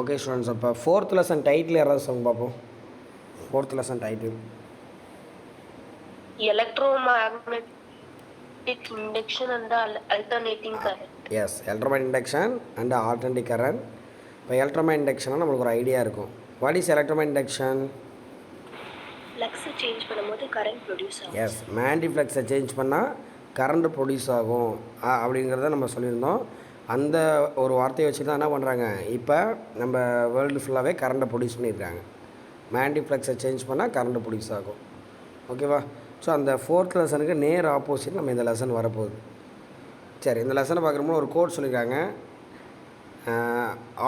Okay students, அப்போ fourth lesson title யாராவது சொல்லுங்க பார்ப்போம். Fourth lesson title electromagnetic induction and alternating current. Yes, electromagnetic induction and alternative current. இப்போ electromagnetic இண்டக்ஷனாக நம்மளுக்கு ஒரு ஐடியா இருக்கும். What is electromagnetic induction? ஃப்ளக்ஸை சேஞ்ச் பண்ணும்போது கரண்ட் ப்ரொடியூஸ் ஆகும். எஸ், மேண்டி ஃப்ளக்ஸை சேஞ்ச் பண்ணால் கரண்ட் ப்ரொடியூஸ் ஆகும் அப்படிங்கிறத நம்ம சொல்லியிருந்தோம். அந்த ஒரு வார்த்தையை வச்சு தான் என்ன பண்ணுறாங்க, இப்போ நம்ம வேர்ல்டு ஃபுல்லாகவே கரண்ட்டை ப்ரொடியூஸ் பண்ணியிருக்காங்க. மேண்டி ஃப்ளக்ஸை சேஞ்ச் பண்ணால் கரண்ட்டு ப்ரொடியூஸ் ஆகும். ஓகேவா? ஸோ அந்த ஃபோர்த் லெசனுக்கு நேர் ஆப்போசிட் நம்ம இந்த லெசன் வரப்போகுது. சரி, இந்த லெசனை பார்க்குறப்போ ஒரு கோட் சொல்லியிருக்காங்க.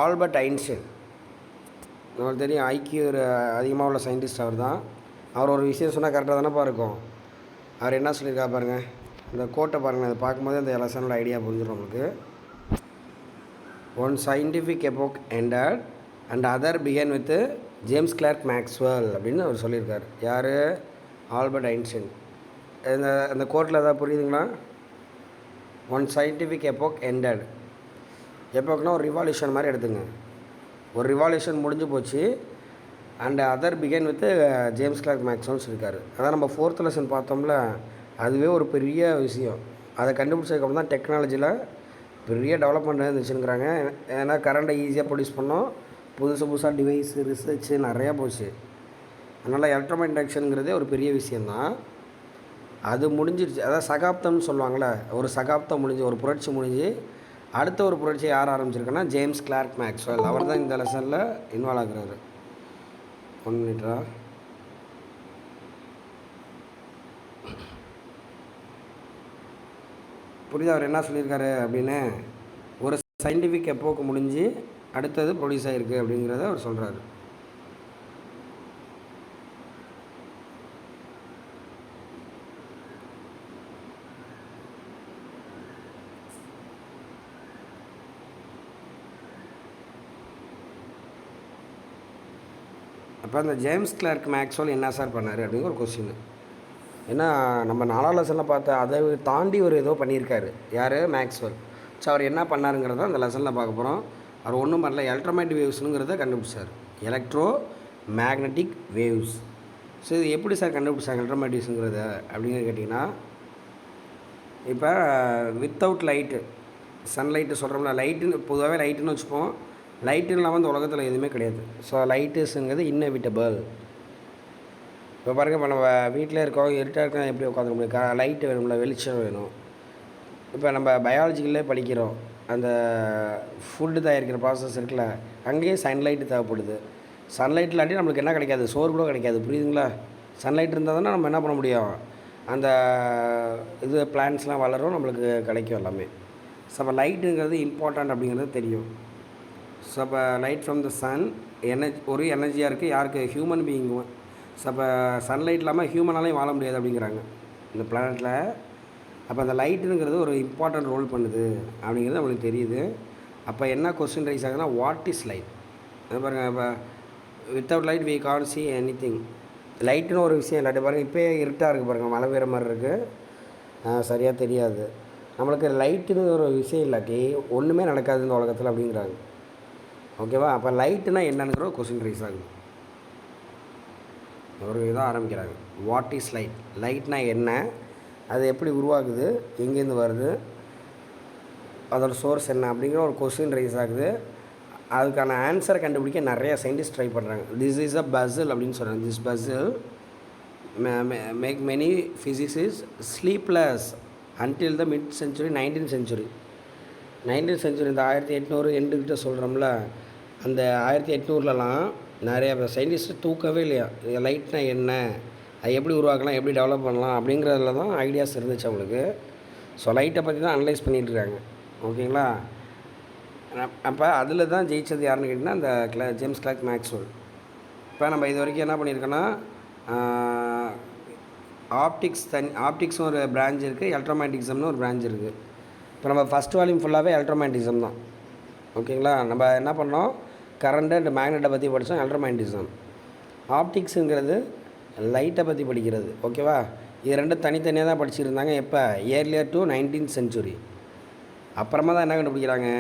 ஆல்பர்ட் ஐன்ஸ்டைன், நம்மளுக்கு தெரியும், ஐக்கியூ அதிகமாக உள்ள சயின்டிஸ்ட் அவர் தான். அவர் ஒரு விஷயம் சொன்னால் கரெக்டாக தானேப்பா இருக்கும். அவர் என்ன சொல்லியிருக்கா பாருங்கள், இந்த கோட்டை பாருங்கள். அதை பார்க்கும்போது இந்த லெசனோட ஐடியா புரிஞ்சிடும் நம்மளுக்கு. One scientific epoch ended and other began with James Clerk Maxwell அப்படின்னு அவர் சொல்லியிருக்கார். யார்? Albert Einstein. இந்த கோட்டில் எதாவது புரியுதுங்களா? One scientific epoch ended. எபோக்னா ஒரு ரிவால்யூஷன் மாதிரி எடுத்துங்க. ஒரு ரிவால்யூஷன் முடிஞ்சு போச்சு. And other began with James Clerk மேக்ஸ்வெல்னு சொல்லியிருக்காரு. அதான் நம்ம ஃபோர்த் லெசன் பார்த்தோம்ல, அதுவே ஒரு பெரிய விஷயம். அதை கண்டுபிடிச்சதுக்கப்புறம் தான் டெக்னாலஜியில் பெரிய டெவலப்மெண்ட் இருந்துச்சுங்கிறாங்க. ஏன்னா கரண்ட்டை ஈஸியாக ப்ரொடியூஸ் பண்ணோம். புதுசாக டிவைஸ் ரிசர்ச்சு நிறையா போச்சு. அதனால் எலக்ட்ரோமேட்டிக் இண்டக்ஷனுங்கிறதே ஒரு பெரிய விஷயந்தான். அது முடிஞ்சிருச்சு. அதாவது சகாப்தம்னு சொல்லுவாங்களே, ஒரு சகாப்தம் முடிஞ்சு, ஒரு புரட்சி முடிஞ்சு அடுத்த ஒரு புரட்சியை யார் ஆரம்பிச்சிருக்குன்னா ஜேம்ஸ் கிளார்க் மேக்ஸ்வெல். அவர் தான் இந்த லெசனில் இன்வால்வ் ஆகுறாரு. 1 மினிட்டா. புரியுதா அவர் என்ன சொல்லியிருக்காரு அப்படின்னு? ஒரு சயின்டிஃபிக் எப்போக்கு முடிஞ்சு அடுத்தது ப்ரொடியூஸ் ஆகிருக்கு அப்படிங்கிறத அவர் சொல்கிறாரு. அப்போ அந்த ஜேம்ஸ் கிளார்க் மேக்ஸ்வெல் என்ன சார் பண்ணார் அப்படிங்கிற ஒரு கொஸ்டின். ஏன்னா நம்ம 4ஆம் லெசனில் பார்த்த அதை தாண்டி ஒரு ஏதோ பண்ணியிருக்காரு. யார்? மேக்ஸ்வெல். ஸோ அவர் என்ன பண்ணாருங்கிறத அந்த லெசனில் பார்க்க போகிறோம். அவர் ஒன்றும் பண்ணல, எலக்ட்ரோமேட்டிக் வேவ்ஸுங்கிறத கண்டுபிடிச்சார். Electro magnetic waves. ஸோ இது எப்படி சார் கண்டுபிடிச்சாங்க எலக்ட்ரோமேட்டிக்ஸுங்கிறத அப்படிங்கிற கேட்டிங்கன்னா, இப்போ வித்தவுட் லைட்டு, சன்லைட்டு சொல்கிறோம்ல, லைட்டுன்னு பொதுவாகவே லைட்டுன்னு வச்சுப்போம். லைட்டுன்னு இல்லாமல் இந்த உலகத்தில் எதுவுமே கிடையாது. ஸோ லைட்டுஸுங்கிறது இன்னெவிட்டபிள். இப்போ பாருங்கள், இப்போ நம்ம வீட்டில் இருக்கோம், இருட்டாக இருக்கோம், எப்படி உட்காந்துக்க முடியும்? லைட்டு வேணும்ல, வெளிச்சம் வேணும். இப்போ நம்ம பயாலஜிக்கலே படிக்கிறோம், அந்த ஃபுட்டு தயாரிக்கிற ப்ராசஸ் இருக்குல்ல, அங்கேயும் சன்லைட்டு தேவைப்படுது. சன்லைட் இல்லாட்டி நம்மளுக்கு என்ன கிடைக்காது? சோறு கூட கிடைக்காது. புரியுதுங்களா? சன்லைட் இருந்தால் தானே நம்ம என்ன பண்ண முடியும்? அந்த இது பிளான்ட்ஸ்லாம் வளரும், நம்மளுக்கு கிடைக்கும் எல்லாமே. ஸோ அப்போ லைட்டுங்கிறது இம்பார்ட்டண்ட் அப்படிங்கிறது தெரியும். ஸோ அப்போ லைட் ஃப்ரம் த சன் ஒரு எனர்ஜியாக இருக்குது. யாருக்கு? ஹியூமன் பீயிங்கும். ஸோ அப்போ சன்லைட் இல்லாமல் ஹியூமனாலையும் வாழ முடியாது அப்படிங்கிறாங்க இந்த பிளானட்டில். அப்போ அந்த லைட்டுங்கிறது ஒரு இம்பார்ட்டண்ட் ரோல் பண்ணுது அப்படிங்கிறது நம்மளுக்கு தெரியுது. அப்போ என்ன கொஸ்டின் ரைஸ் ஆகுதுன்னா, வாட் இஸ் லைட்? பாருங்கள், இப்போ without light we can't see anything. லைட்டுன்னு ஒரு விஷயம் இல்லாட்டி பாருங்கள், இப்போ இருட்டாக இருக்குது பாருங்கள், மழை பெய்கிற மாதிரி இருக்குது, சரியாக தெரியாது. நம்மளுக்கு லைட்டுன்னு ஒரு விஷயம் இல்லாட்டி ஒன்றுமே நடக்காது இந்த உலகத்தில் அப்படிங்கிறாங்க. ஓகேவா? அப்போ லைட்டுனா என்னங்கிற ஒரு கொஸ்டின் ரைஸ் ஆகுது. ஒரு இதாக ஆரம்பிக்கிறாங்க. What is light? லைட்னா என்ன? அது எப்படி உருவாகுது? எங்கேருந்து வருது? அதோட சோர்ஸ் என்ன அப்படிங்கிற ஒரு கொஸ்டின் ரைஸ் ஆகுது. அதுக்கான ஆன்சரை கண்டுபிடிக்க நிறைய சயின்டிஸ்ட் ட்ரை பண்ணுறாங்க. திஸ் இஸ் அ பசில் அப்படின்னு சொல்கிறாங்க. This puzzle make many physicist sleepless until the mid century, 19th century. 19th century இந்த 1800 எண்டுக்கிட்ட சொல்கிறோம்ல, அந்த 1800லலாம் நிறைய சயின்டிஸ்ட்டு தூக்கவே இல்லையா. லைட்னா என்ன, அது எப்படி உருவாக்கலாம், எப்படி டெவலப் பண்ணலாம் அப்படிங்கிறதுல தான் ஐடியாஸ் இருந்துச்சு அவங்களுக்கு. ஸோ லைட்டை பற்றி தான் அனலைஸ் பண்ணிகிட்ருக்காங்க. ஓகேங்களா? அப்போ அதில் தான் ஜெயித்தது யாருன்னு கேட்டிங்கன்னா அந்த ஜேம்ஸ் கிளார்க் மேக்ஸ்வெல். இப்போ நம்ம இது வரைக்கும் என்ன பண்ணியிருக்கோன்னா, ஆப்டிக்ஸ்னு ஒரு பிரான்ச் இருக்குது, எலக்ட்ரோமேட்டிக்ஸம்னு ஒரு பிரான்ச் இருக்குது. இப்போ நம்ம ஃபஸ்ட் வால்யூம் ஃபுல்லாகவே எலக்ட்ரோமேட்டிசம் தான். ஓகேங்களா? நம்ம என்ன பண்ணோம், கரண்ட் அண்ட் மேக்னெட்டை பற்றி படித்தோம். எலக்ட்ரோமேட்டிசம். ஆப்டிக்ஸுங்கிறது லைட்டை பற்றி படிக்கிறது. ஓகேவா? இது ரெண்டும் தனித்தனியாக தான் படிச்சுருந்தாங்க. எப்போ? Earlier to 19th century. அப்புறமா தான் என்ன கண்டுபிடிக்கிறாங்க,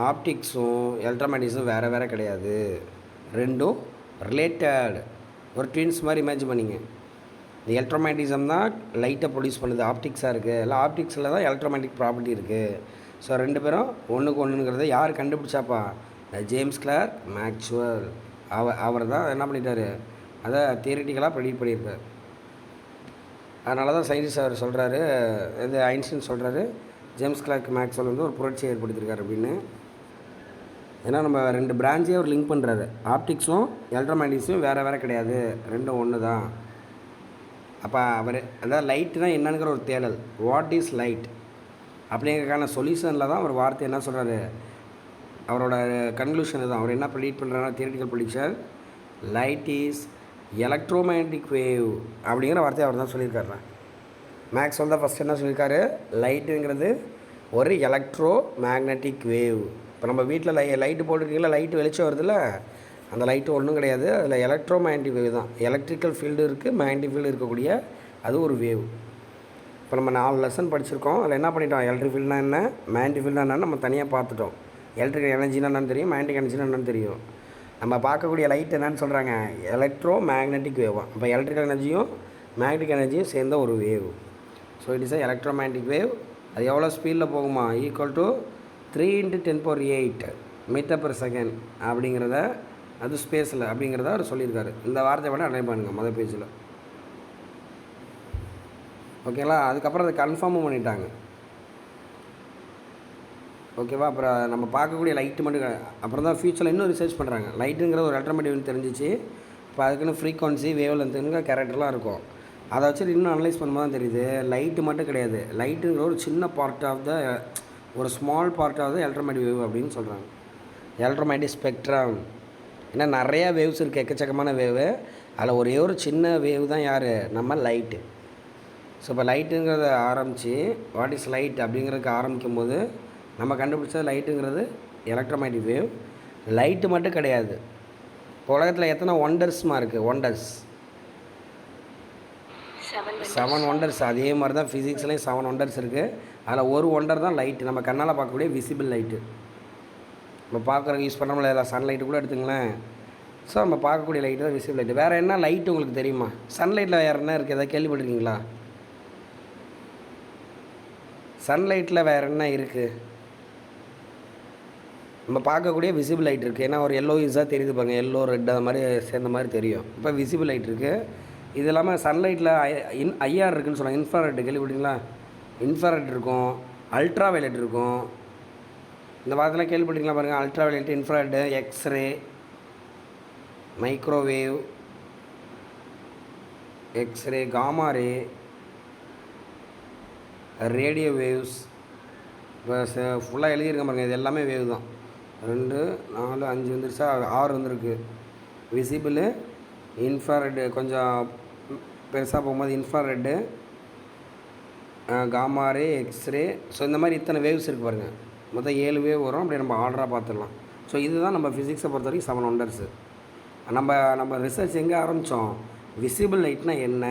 ஆப்டிக்ஸும் எலக்ட்ரோமேட்டிக்ஸும் வேறு வேறு கிடையாது, ரெண்டும் ரிலேட்டட். ஒரு ட்வின்ஸ் மாதிரி இமேஜின் பண்ணிங்க. இந்த எலக்ட்ரோமேட்டிசம் தான் லைட்டை ப்ரொடியூஸ் பண்ணுது, ஆப்டிக்ஸாக இருக்குது. இல்லை ஆப்டிக்ஸில் தான் எலக்ட்ரோமேட்டிக் ப்ராப்பர்ட்டி இருக்குது. ஸோ ரெண்டு பேரும் ஒன்றுக்கு ஒன்றுங்கிறத யார் கண்டுபிடிச்சாப்பா, ஜேம்ஸ் கிளார்க் மேக்ஸ்வெல். அவர் தான் என்ன பண்ணிட்டார், அதை தியரிட்டிக்கலாக ப்ரெடிக்ட் பண்ணியிருக்கார். அதனால தான் சயின்டிஸ்ட் அவர் சொல்கிறாரு, இது ஐன்ஸ்டீன் சொல்கிறாரு, ஜேம்ஸ் கிளார்க் மேக்ஸ்வெல் வந்து ஒரு புரட்சியை ஏற்படுத்தியிருக்காரு அப்படின்னு. ஏன்னா நம்ம ரெண்டு பிரான்ச்சே அவர் லிங்க் பண்ணுறாரு, ஆப்டிக்ஸும் எலக்ட்ரோமேட்டிக்ஸும் வேறு வேறு கிடையாது, ரெண்டும் ஒன்று தான். அப்போ அவர் அதாவது லைட்டுனா என்னங்கிற ஒரு தேடல், வாட் இஸ் லைட் அப்படிங்கிறதுக்கான சொல்யூஷனில் தான் அவர் வார்த்தை என்ன சொல்கிறாரு, அவரோட கன்க்ளூஷன் தான். அவர் என்ன ப்ரெடிக்ட் பண்ணுறாரு, theoretical prediction, light is எலக்ட்ரோமேட்டிக் wave அப்படிங்கிற வார்த்தையை அவர் தான் சொல்லியிருக்காரு. மேக்ஸ்வெல் தான் ஃபஸ்ட் என்ன சொல்லியிருக்காரு, லைட்டுங்கிறது ஒரு எலக்ட்ரோ மேக்னட்டிக் வேவ். இப்போ நம்ம வீட்டில் லைட்டு போட்டுருக்கீங்களா, லைட்டு வெளிச்சம் வருதுல்ல, அந்த லைட்டு ஒன்றும் கிடையாது, அதில் எலக்ட்ரோ மேக்னட்டிக் வேவ் தான். எலக்ட்ரிக்கல் ஃபீல்டு இருக்குது, மேக்னட்டிக் ஃபீல்டு இருக்கக்கூடிய அது ஒரு வேவ். இப்போ நம்ம 4 லெசன் படிச்சிருக்கோம். அதில் என்ன பண்ணிட்டோம், எலக்ட்ரிக் ஃபீல்டுனா என்ன, மேக்னட்டிக் ஃபீல்டுனா என்னன்னு நம்ம தனியாக பார்த்துட்டோம். எலக்ட்ரிக்கல் எனர்ஜினா என்னன்னு தெரியும், மேக்னட்டிக் எனர்ஜினா என்னன்னு தெரியும். நம்ம பார்க்கக்கூடிய லைட் என்னன்னு சொல்கிறாங்க, எலக்ட்ரோ மேக்னட்டிக் வேவாக. இப்போ எலக்ட்ரிக்கல் எனர்ஜியும் மேக்னட்டிக் எனர்ஜியும் சேர்ந்த ஒரு wave. So it is electro magnetic wave. அது எவ்வளோ ஸ்பீடில் போகுமா, ஈக்குவல் டு 3 × 10⁸ மீட்டர்/செகண்ட் அப்படிங்கிறத, அது ஸ்பேஸில் அப்படிங்கிறத அவர் சொல்லியிருக்காரு. இந்த வார்த்தையை மட்டும் அட்டைன் பண்ணுங்கள் மொதல் பேஜில். ஓகேங்களா, அதுக்கப்புறம் அதை கன்ஃபார்மும் பண்ணிட்டாங்க. ஓகேவா, அப்புறம் நம்ம பார்க்கக்கூடிய லைட்டு மட்டும் அப்புறம் தான் ஃபியூச்சரில் இன்னும் ரிசர்ச் பண்ணுறாங்க. லைட்டுங்கிற ஒரு எலக்ட்ரோமேட்டிக் தெரிஞ்சிச்சு. இப்போ அதுக்குன்னு ஃப்ரீக்வன்சி, வேவ் லென்த்துங்கிற கேரக்டர்லாம் இருக்கும். அதை வச்சு இன்னும் அனலைஸ் பண்ணும்போது தான் தெரியுது, லைட்டு மட்டும் கிடையாது, லைட்டுங்கிற ஒரு சின்ன பார்ட் ஆஃப் த, ஒரு small part of the electromagnetic wave அப்படின்னு சொல்கிறாங்க. எலக்ட்ரோமேட்டிக் ஸ்பெக்ட்ரம், ஏன்னா நிறையா வேவ்ஸ் இருக்குது, எக்கச்சக்கமான வேவு. அதில் ஒரே ஒரு சின்ன வேவ் தான் யார், நம்ம லைட்டு. ஸோ இப்போ லைட்டுங்கிறத ஆரம்பித்து வாட் இஸ் லைட் அப்படிங்கிறதுக்கு ஆரம்பிக்கும் போது நம்ம கண்டுபிடிச்சது லைட்டுங்கிறது எலக்ட்ரோமேட்டிக் வேவ். லைட்டு மட்டும் கிடையாது, இப்போ உலகத்தில் எத்தனை ஒண்டர்ஸ்மா இருக்குது, ஒண்டர்ஸ் 7 ஒண்டர்ஸ். அதே மாதிரி தான் ஃபிசிக்ஸ்லேயும் 7 ஒண்டர்ஸ் இருக்குது. அதில் ஒரு ஒண்டர் தான் லைட்டு, நம்ம கண்ணால் பார்க்கக்கூடிய விசிபிள் லைட்டு. நம்ம பார்க்குறதுக்கு யூஸ் பண்ணுறோம்ல, இல்லை சன்லைட்டு கூட எடுத்துங்களேன். ஸோ நம்ம பார்க்கக்கூடிய லைட்டு தான் விசிபிள் லைட்டு. வேறு என்ன லைட்டு உங்களுக்கு தெரியுமா, சன்லைட்டில் வேறு என்ன இருக்குது, எதாவது கேள்விப்பட்டிருக்கீங்களா? சன்லைட்டில் வேறு என்ன இருக்குது, நம்ம பார்க்கக்கூடிய விசிபிள் லைட் இருக்குது. ஏன்னா ஒரு எல்லோ யூஸாக தெரியுது பாருங்க, எல்லோ ரெட் அது மாதிரி சேர்ந்த மாதிரி தெரியும். இப்போ விசிபிள் லைட் இருக்குது. இது இல்லாமல் சன்லைட்டில் ஐஆர் இருக்குதுன்னு சொல்லுவாங்க, இன்ஃப்ராரெட் கேள்விப்பட்டீங்களா? இன்ஃப்ராரெட் இருக்கும், அல்ட்ரா வயலட் இருக்கும். இந்த வாரத்தில் கேள்விப்பட்டீங்களா பாருங்கள், ultraviolet, infrared, X ray, microwave, X ray, gamma ray, radio waves. இப்போ ஃபுல்லாக எழுதியிருக்க பாருங்கள், இது எல்லாமே வேவ் தான். 2 4 5 வந்துருச்சா, 6 வந்துருக்கு. விசிபிள், இன்ஃப்ராரெட்டு கொஞ்சம் பெருசாக போகும்போது இன்ஃப்ராரெட்டு, காமாரே, எக்ஸ்ரே. ஸோ இந்த மாதிரி இத்தனை வேவ்ஸ் இருக்குது பாருங்கள். மொத்தம் 7 வேவ் வரும். அப்படி நம்ம ஆர்டராக பார்த்துடலாம். ஸோ இதுதான் நம்ம ஃபிசிக்ஸை பொறுத்த வரைக்கும் 7 ஒண்டர்ஸு. நம்ம ரிசர்ச் எங்கே ஆரம்பித்தோம், விசிபிள் லைட்னா என்ன,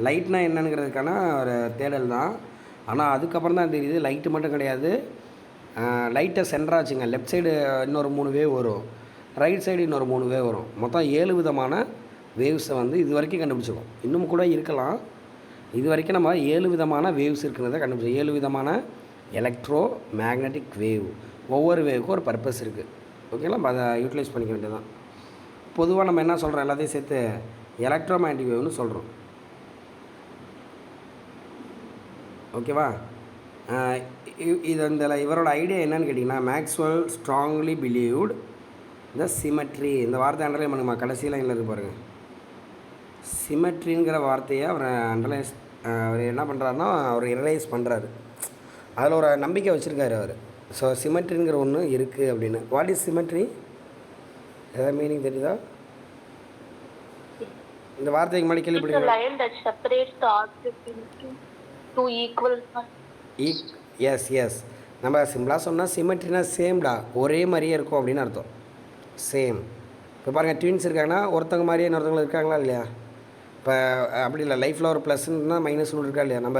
லைட்னா என்னங்கிறதுக்கான ஒரு தேடல் தான். ஆனால் அதுக்கப்புறம் தான் தெரியுது லைட்டு மட்டும் கிடையாது, லைட்டை சென்டராச்சுங்க, லெஃப்ட் சைடு இன்னொரு 3 வேவ் வரும், ரைட் சைடு இன்னொரு 3 வேவ் வரும். மொத்தம் 7 விதமான வேவ்ஸை வந்து இது வரைக்கும் கண்டுபிடிச்சிருக்கோம். இன்னும் கூட இருக்கலாம். இது வரைக்கும் நம்ம 7 விதமான வேவ்ஸ் இருக்கிறத கண்டுபிடிச்சோம். 7 விதமான எலக்ட்ரோ மேக்னட்டிக் வேவ். ஒவ்வொரு வேவுக்கும் ஒரு பர்பஸ் இருக்குது. ஓகேங்களா, அதை யூட்டிலைஸ் பண்ணிக்க வேண்டியது தான். பொதுவாக நம்ம என்ன சொல்கிறோம், எல்லாத்தையும் சேர்த்து எலக்ட்ரோ மேக்னட்டிக் வேவ்னு சொல்கிறோம். ஓகேவா, இது இவரோட ஐடியா என்னன்னு கேட்டிங்கன்னா, மேக்ஸ்வெல் ஸ்ட்ராங்லி பிலீவ்ட் த சிமெட்ரி. இந்த வார்த்தை அண்டர்லைன் பண்ணுமா, கடைசி லைனில் இருக்கு பாருங்கள். சிமெட்ரிங்கிற வார்த்தையை அவர் என்ன பண்ணுறாருன்னா, அவர் ரியலைஸ் பண்ணுறாரு. அதில் ஒரு நம்பிக்கை வச்சுருக்காரு அவர். ஸோ சிமெட்ரிங்கிற ஒன்று இருக்குது அப்படின்னு. வாட் இஸ் சிமெட்ரி, எதாவது மீனிங் தெரியுதா? இந்த வார்த்தைக்கு முன்னாடி எஸ் நம்ம சிம்பிளாக சொன்னால் சிமெட்ரினா சேம்டா, ஒரே மாதிரியே இருக்கும் அப்படின்னு அர்த்தம். சேம். இப்போ பாருங்கள், ட்வின்ஸ் இருக்காங்கன்னா ஒருத்தவங்க மாதிரியே இன்னொருத்தவங்க இருக்காங்களா இல்லையா? இப்போ அப்படி இல்லை, லைஃப்பில் ஒரு ப்ளஸ்ன்னா மைனஸ் ஒன்று இருக்கா இல்லையா? நம்ம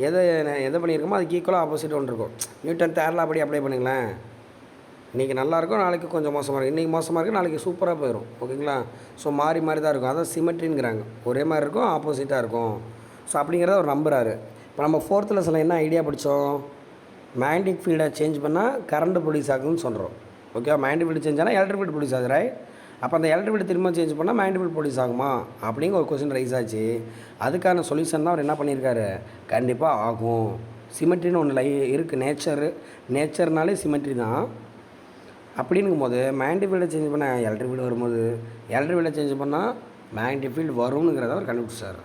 எதை எதை பண்ணியிருக்கோமோ அதுக்கு ஈக்குவலாக ஆப்போசிட் ஒன்று இருக்கும். நியூட்டன் தேர்ல அப்படி அப்ளை பண்ணுங்களேன். இன்றைக்கி நல்லாயிருக்கும், நாளைக்கு கொஞ்சம் மோசமாக இருக்கும். இன்றைக்கி மோசமாக இருக்குது, நாளைக்கு சூப்பராக போயிடும். ஓகேங்களா? ஸோ மாறி மாறி தான் இருக்கும். அதான் சிமெட்ரிங்கிறாங்க. ஒரே மாதிரி இருக்கும், ஆப்போசிட்டாக இருக்கும். ஸோ அப்படிங்கிறத அவர் நம்புகிறாரு. இப்போ நம்ம 4th லெசனில் என்ன ஐடியா படித்தோம்? மேக்னெட்டிக் ஃபீல்டை சேஞ்ச் பண்ணால் கரண்ட் ப்ரொடியூஸ் ஆகுதுன்னு சொல்கிறோம். ஓகே, மேக்னெட்டிக் ஃபீல்டு சேஞ்ச் ஆனால் எலக்ட்ரிக் ஃபீல்டு ப்ரொடியூஸ் ஆகுது, ரைட்? அப்போ அந்த எலக்ட்ரிக் ஃபீல்டு திரும்ப சேஞ்ச் பண்ணால் மேக்னெட்டிக் ஃபீல்டு ப்ரொடியூஸ் ஆகுமா அப்படிங்கிற ஒரு கொஸ்டின் ரைஸ் ஆச்சு. அதுக்கான சொல்யூஷன் தான் அவர் என்ன பண்ணியிருக்காரு, கண்டிப்பாக ஆகும். சிமெட்ரின்னு ஒன்று இருக்குது. நேச்சர்னாலே சிமெட்ரி தான். அப்படிங்கும் போது மேக்னெட்டிக் ஃபீல்டை சேஞ்ச் பண்ணால் எலக்ட்ரிக் ஃபீல்டு வரும்போது எலக்ட்ரிக் ஃபீல்டை சேஞ்ச் பண்ணால் மேக்னெட்டிக் ஃபீல்டு வரும்னுங்கிறத அவர் கண்டுபிடிச்சார்.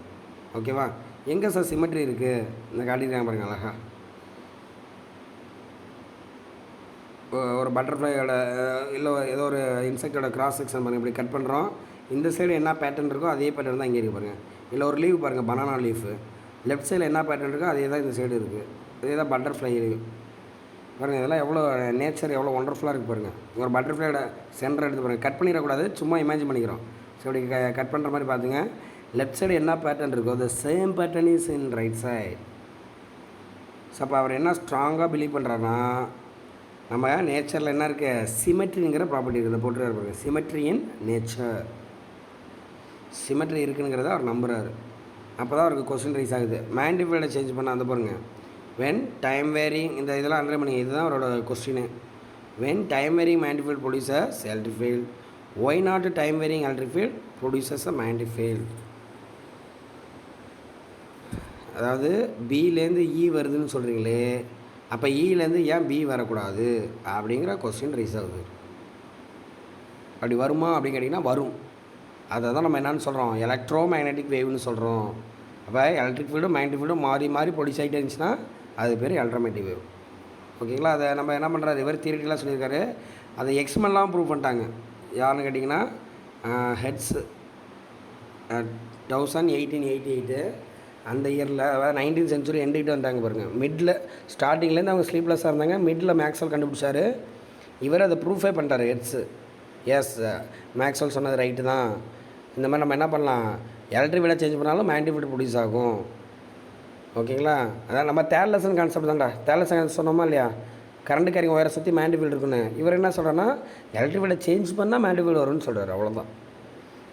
ஓகேவா? எங்கே சார் சிமெட்ரி இருக்குது? இந்த காட்டியிருக்காங்க பாருங்க அழகா. ஒரு பட்டர்ஃப்ளையோட இல்லை ஏதோ ஒரு இன்செக்டோட கிராஸ் செக்ஷன் பாருங்கள், இப்படி கட் பண்ணுறோம். இந்த சைடு என்ன பேட்டர்ன் இருக்கோ அதே பேட்டர்ன் தான் இங்கே இருக்குது பாருங்கள். இல்லை ஒரு லீவ் பாருங்கள், பனானா லீஃபு. லெஃப்ட் சைடில் என்ன பேட்டர்ன் இருக்கோ அதே தான் இந்த சைடு இருக்குது. இதே தான் பட்டர்ஃப்ளை இருக்குது பாருங்கள். இதெல்லாம் எவ்வளோ நேச்சர் எவ்வளோ ஒண்டர்ஃபுல்லாக இருக்குது பாருங்கள். ஒரு பட்டர்ஃப்ளையோட சென்டர் எடுத்து பாருங்கள். கட் பண்ணிடக்கூடாது, சும்மா இமேஜின் பண்ணிக்கிறோம். ஸோ இப்படி கட் பண்ணுற மாதிரி பார்த்துங்க. லெஃப்ட் சைடு என்ன பேட்டர்ன் இருக்கோ the same pattern is in right side. So அப்போ அவர் என்ன ஸ்ட்ராங்காக பிலீவ் பண்ணுறாருன்னா, நம்ம நேச்சரில் என்ன இருக்குது, சிமெட்ரிங்கிற ப்ராப்பர்ட்டி இருக்குது. போட்டுருக்காரு பாருங்க, சிமெட்ரி இன் நேச்சர். சிமெட்ரி இருக்குங்கிறத அவர் நம்புகிறாரு. அப்போ தான் அவருக்கு கொஸ்டின் ரைஸ் ஆகுது. மேக்னெட்டிக் ஃபீல்டை சேஞ்ச் பண்ண அந்த பாருங்கள். வென் டைம் வேரிங், இந்த இதெல்லாம் அண்டர் பண்ணிங்க, இதுதான் அவரோட question. When time varying magnetic field producers electric field, why not time varying electric field producers a magnetic field. அதாவது பிலேருந்து இ வருதுன்னு சொல்கிறீங்களே, அப்போ இலேருந்து ஏன் பி வரக்கூடாது அப்படிங்கிற கொஸ்டின் ரைஸ் ஆகுது. அப்படி வருமா அப்படின்னு கேட்டிங்கன்னா வரும். அதை தான் நம்ம என்னென்னு சொல்கிறோம், எலக்ட்ரோ மேக்னெட்டிக் வேவ்னு சொல்கிறோம். அப்போ எலக்ட்ரிக் ஃபீல்டும் மேக்னெட்டிக் ஃபீல்டும் மாறி மாறி ப்ரொடியூஸ் ஆகிட்டே இருந்துச்சுன்னா அது பேர் எலக்ட்ரோமேட்டிக் வேவ். ஓகேங்களா? அதை நம்ம என்ன பண்ணுறாரு, இவர் தியரிட்டிக்கலாக சொல்லியிருக்காரு. அதை எக்ஸ்மெல்லாம் ப்ரூவ் பண்ணிட்டாங்க. யாருன்னு கேட்டிங்கன்னா ஹெட்ஸ் 1888 அந்த இயரில், அதாவது 19th century எண்டிகிட்டு வந்தாங்க பாருங்கள். மிடில் ஸ்டார்டிங்லேருந்து அவங்க ஸ்லீப்லெஸ்ஸாக இருந்தாங்க. மிடில் மேக்ஸ்வெல் கண்டுபிடிச்சார். இவர் அதை ப்ரூஃபே பண்ணிட்டார் ஹெட்ஸு. எஸ், மேக்ஸ்வெல் சொன்னது ரைட்டு தான். இந்த மாதிரி நம்ம என்ன பண்ணலாம், எலக்ட்ரிக் ஃபீல்டை சேஞ்ச் பண்ணாலும் மேக்னெட்டிக் ஃபீல்டு ப்ரொடியூஸ் ஆகும். ஓகேங்களா? அதான் நம்ம தேர்ட் லெசன் கான்செப்ட் தான்டா. தேர்ட் லெசன் சொன்னோமா இல்லையா, கரண்ட் கேரிங் ஒயரை சுற்றி மேக்னெட்டிக் ஃபீல்டு இருக்குன்னு. இவர் என்ன சொல்கிறேன்னா, எலக்ட்ரிக் ஃபீல்டை சேஞ்ச் பண்ணால் மேக்னெட்டிக் ஃபீல்டு வரும்னு சொல்கிறார். அவ்வளோதான்.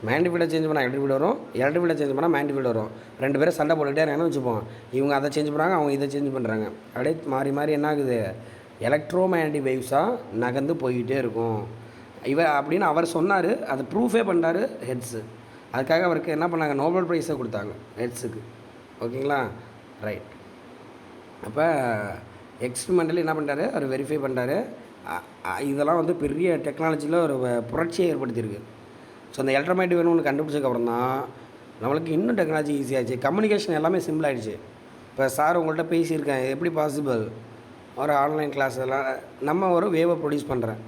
மேக்னெட்டிக் ஃபீல்டை சேஞ்ச் பண்ணால் எலக்ட்ரிக் ஃபீல்டு வரும், எலக்ட்ரிக் ஃபீல்டை சேஞ்ச் பண்ணால் மேக்னெட்டிக் ஃபீல்டு வரும். ரெண்டு பேரும் சண்டை போட்டுகிட்டே இருக்காங்கன்னு வச்சுப்போம். இவங்க அதை சேஞ்ச் பண்ணுறாங்க, அவங்க இதை சேஞ்ச் பண்ணுறாங்க. அப்படியே மாறி மாறி என்ன ஆகுது, எலக்ட்ரோ மேக்னெட்டிக் வேவ்ஸாக நகர்ந்து போய்கிட்டே இருக்கும். அப்படின்னு அவர் சொன்னார். அதை ப்ரூஃபே பண்ணுறாரு ஹெட்ஸு. அதுக்காக அவருக்கு என்ன பண்ணாங்க, நோபல் ப்ரைஸை கொடுத்தாங்க ஹெட்ஸுக்கு. ஓகேங்களா? ரைட். அப்போ எக்ஸ்பெரிமெண்டலி என்ன பண்ணுறாரு, அவர் வெரிஃபை பண்ணுறாரு. இதெல்லாம் வந்து பெரிய டெக்னாலஜியில் ஒரு புரட்சியை ஏற்படுத்தியிருக்கு. ஸோ அந்த எலக்ட்ரோமேட்டிக் வேணும் ஒன்று கண்டுபிடிச்சதுக்கப்புறம் தான் நம்மளுக்கு இன்னும் டெக்னாலஜி ஈஸியாகிடுச்சு. கம்யூனிகேஷன் எல்லாமே சிம்பிள் ஆகிடுச்சு. இப்போ சார் உங்கள்கிட்ட பேசியிருக்கேன், எப்படி பாசிபிள், ஒரு ஆன்லைன் கிளாஸ் எல்லாம் நம்ம ஒரு வேவை ப்ரொடியூஸ் பண்ணுறேன்.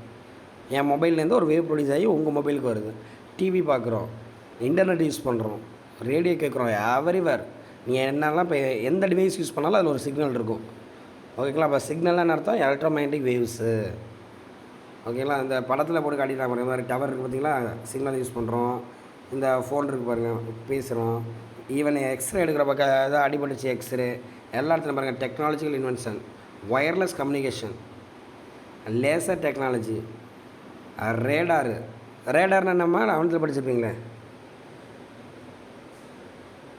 என் மொபைல்லேருந்து ஒரு வேவ் ப்ரொடியூஸ் ஆகி உங்கள் மொபைலுக்கு வருது. டிவி பார்க்குறோம், இன்டர்நெட் யூஸ் பண்ணுறோம், ரேடியோ கேட்குறோம், எவரிவேர். நீங்கள் என்னெல்லாம் இப்போ எந்த டிவைஸ் யூஸ் பண்ணாலும் அதில் ஒரு சிக்னல் இருக்கும். ஓகேங்களா? அப்போ சிக்னல்லாம் அர்த்தம் எலக்ட்ரோமேக்னெட்டிக் வேவ்ஸு. ஓகேங்களா? இந்த படத்தில் போட்டு காட்டிட்டாங்க பாருங்கள், இந்த மாதிரி டவர் இருக்குது பார்த்தீங்களா, சிக்னல் யூஸ் பண்ணுறோம். இந்த ஃபோன் இருக்குது பாருங்கள், பேசுகிறோம். ஈவன் எக்ஸ்ரே எடுக்கிற பக்கம் ஏதாவது அடிபட்டுச்சு, எக்ஸ்ரே எல்லா இடத்துலையும் பாருங்கள். Technological invention, wireless communication, laser technology, radar. ரேடார்னா என்னம்மா, 11th படிச்சிருப்பீங்களே.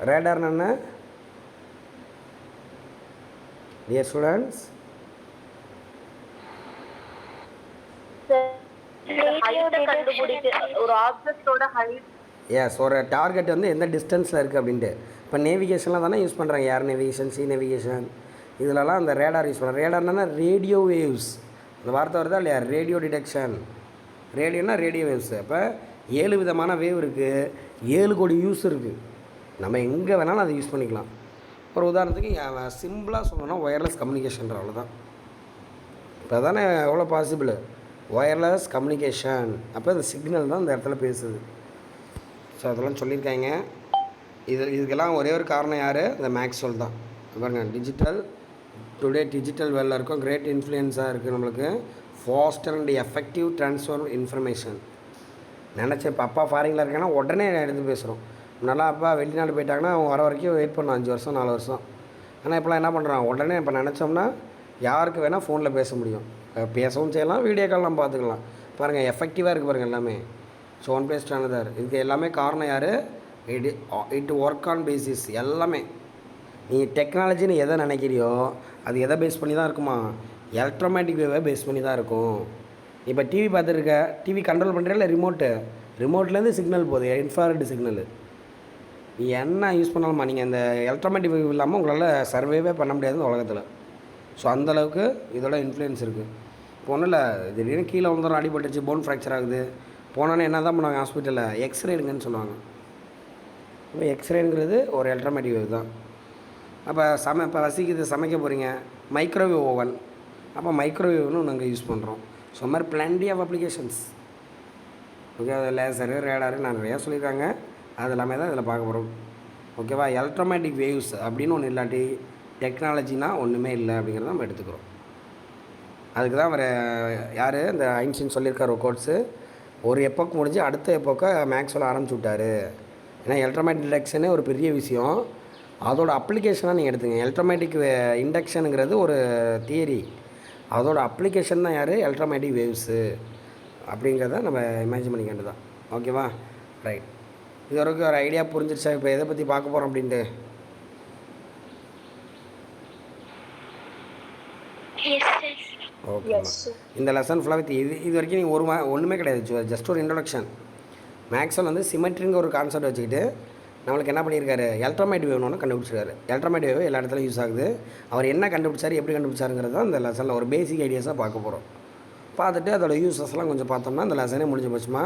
ரேடார்னா என்ன டியர் ஸ்டூடெண்ட்ஸ்? ஒரு ஆப்ஜெக்ட்டோட ஹைட். எஸ், ஒரு டார்கெட் வந்து எந்த டிஸ்டன்ஸில் இருக்குது அப்படின்ட்டு. இப்போ நேவிகேஷன்லாம் தானே யூஸ் பண்ணுறாங்க, ஏர் நேவிகேஷன், சி நேவிகேஷன், இதிலலாம் அந்த ரேடார் யூஸ் பண்ணுறாங்க. ரேடார்னா ரேடியோ வேவ்ஸ், அந்த வார்த்தை வருதா இல்லையா, ரேடியோ டிடெக்ஷன். ரேடியோனா ரேடியோ வேவ்ஸு. அப்போ 7 விதமான வேவ் இருக்குது, 7 கோடி யூஸ் இருக்குது. நம்ம எங்கே வேணாலும் அதை யூஸ் பண்ணிக்கலாம். ஒரு உதாரணத்துக்கு சிம்பிளாக சொல்லணும்னா ஒயர்லெஸ் கம்யூனிகேஷன், அவ்வளோதான். இப்போ தானே எவ்வளோ பாசிபிள், ஒயர்லெஸ் கம்யூனிகேஷன். அப்போ இந்த சிக்னல் தான் இந்த இடத்துல பேசுது. ஸோ அதெல்லாம் சொல்லியிருக்காங்க. இதுக்கெல்லாம் ஒரே ஒரு காரணம் யார், இந்த மேக்ஸ்வெல் தான். பாருங்க, டிஜிட்டல் வேர்ல்டில் இருக்கும், கிரேட் இன்ஃப்ளூயன்ஸாக இருக்குது நம்மளுக்கு. Pastor and effective transfer information. நினச்ச இப்போ அப்பா ஃபாரினில் இருக்கேன்னா உடனே எடுத்து பேசுகிறோம். முன்னெல்லாம் அப்பா வெளிநாடு போயிட்டாங்கன்னா அவங்க வர வரைக்கும் வெயிட் பண்ணோம், 5 வருஷம் 4 வருஷம். ஆனால் இப்போலாம் என்ன பண்ணுறான், உடனே இப்போ நினச்சோம்னா யாருக்கு வேணால் ஃபோனில் பேச முடியும், பேசவும் செய்யலாம், வீடியோ கால் நம்ம பார்த்துக்கலாம். பாருங்கள் எஃபெக்டிவாக இருக்குது பாருங்கள் எல்லாமே. ஸோ ஒன் பேஸ்ட் ஆனதார் இதுக்கு எல்லாமே காரணம் யார், இட் ஒர்க் ஆன் பேசிஸ். எல்லாமே நீ டெக்னாலஜின்னு எதை நினைக்கிறியோ அது எதை பேஸ் பண்ணி தான் இருக்குமா, எலக்ட்ரோமேட்டிக் வேவை பேஸ் பண்ணி தான் இருக்கும். இப்போ டிவி பார்த்துருக்க, டிவி கண்ட்ரோல் பண்ணுறீங்களா ரிமோட்லேருந்து சிக்னல் போகுது, இன்ஃப்ராரெட் சிக்னலு. நீ என்ன யூஸ் பண்ணாலுமா நீங்கள் இந்த எலக்ட்ரோமேட்டிக் வேவ் இல்லாமல் உங்களால் சர்வேவே பண்ண முடியாது இந்த உலகத்தில். ஸோ அந்தளவுக்கு இதோட இன்ஃப்ளூயன்ஸ் இருக்குது. இப்போ ஒன்றும் இல்லை, திடீர்னு கீழே வந்துடும், அடிபட்டுச்சு, போன் ஃப்ராக்சர் ஆகுது, போனோன்னே என்ன தான் பண்ணுவாங்க ஹாஸ்பிட்டலில், எக்ஸ்ரே எடுங்கன்னு சொல்லுவாங்க. இப்போ எக்ஸ்ரேங்கிறது ஒரு எலக்ட்ரோமேட்டிக் வேவ் தான். அப்போ இப்போ வசிக்குது, சமைக்க போகிறீங்க, மைக்ரோவேவ் ஓவன், அப்போ மைக்ரோவேவ்னு நாங்கள் யூஸ் பண்ணுறோம். ஸோ மாதிரி பிளண்டி ஆஃப் அப்ளிகேஷன்ஸ். ஓகே, அது லேசரு ரேடாரு நிறையா சொல்லியிருக்காங்க, அது எல்லாமே தான் இதில் பார்க்க போகிறோம். ஓகேவா, எலக்ட்ரோமேட்டிக் வேவ்ஸ் அப்படின்னு ஒன்று இல்லாட்டி டெக்னாலஜினா ஒன்றுமே இல்லை அப்படிங்கிறத நம்ம எடுத்துக்கிறோம். அதுக்கு தான் அவர் யார், இந்த ஐன்ஸ்டீன் சொல்லியிருக்கார் கோட்ஸு, ஒரு எப்போக்கு முடிஞ்சு அடுத்த எப்போக்கை மேக்ஸ்வெல் ஆரம்பிச்சு விட்டார். ஏன்னா எலக்ட்ரோமேட்டிக் இண்டக்ஷனே ஒரு பெரிய விஷயம், அதோட அப்ளிகேஷனாக நீங்கள் எடுத்துங்க. எலக்ட்ரோமேட்டிக் இண்டக்ஷனுங்கிறது ஒரு தியரி, அதோட அப்ளிகேஷன் தான் யார், எலக்ட்ரோமேட்டிக் வேவ்ஸு அப்படிங்கிறத நம்ம இமேஜின் பண்ணிக்க வேண்டியதான். ஓகேவா, ரைட். இது வரைக்கும் ஒரு ஐடியா புரிஞ்சிருச்சா இப்போ எதை பற்றி பார்க்க போகிறோம் அப்படின்ட்டு? ஓகே, இந்த லெசன் ஃபுல்லாக வித் இது வரைக்கும் நீங்கள் ஒன்றுமே கிடையாது, ஜஸ்ட் ஒரு இன்ட்ரொடக்ஷன். மேக்ஸ்வெல் வந்து சிமெட்ரிங்கிற ஒரு கான்செப்ட் வச்சுக்கிட்டு நம்மளுக்கு என்ன பண்ணியிருக்காரு, எலக்ட்ரோமேட்டிக் வேவ் ஒன்று கண்டுபிடிச்சிருக்காரு. எலக்ட்ரோமேட்டிக் வேவ் எல்லா இடத்துலையும் யூஸ் ஆகுது. அவர் என்ன கண்டுபிடிச்சார், எப்படி கண்டுபிடிச்சாருங்கிறது தான் இந்த லெசனில் ஒரு பேசிக் ஐடியாஸாக பார்க்க போகிறோம். பார்த்துட்டு அதோட யூஸஸ்லாம் கொஞ்சம் பார்த்தோம்னா இந்த லெசனே முடிஞ்ச பட்சமா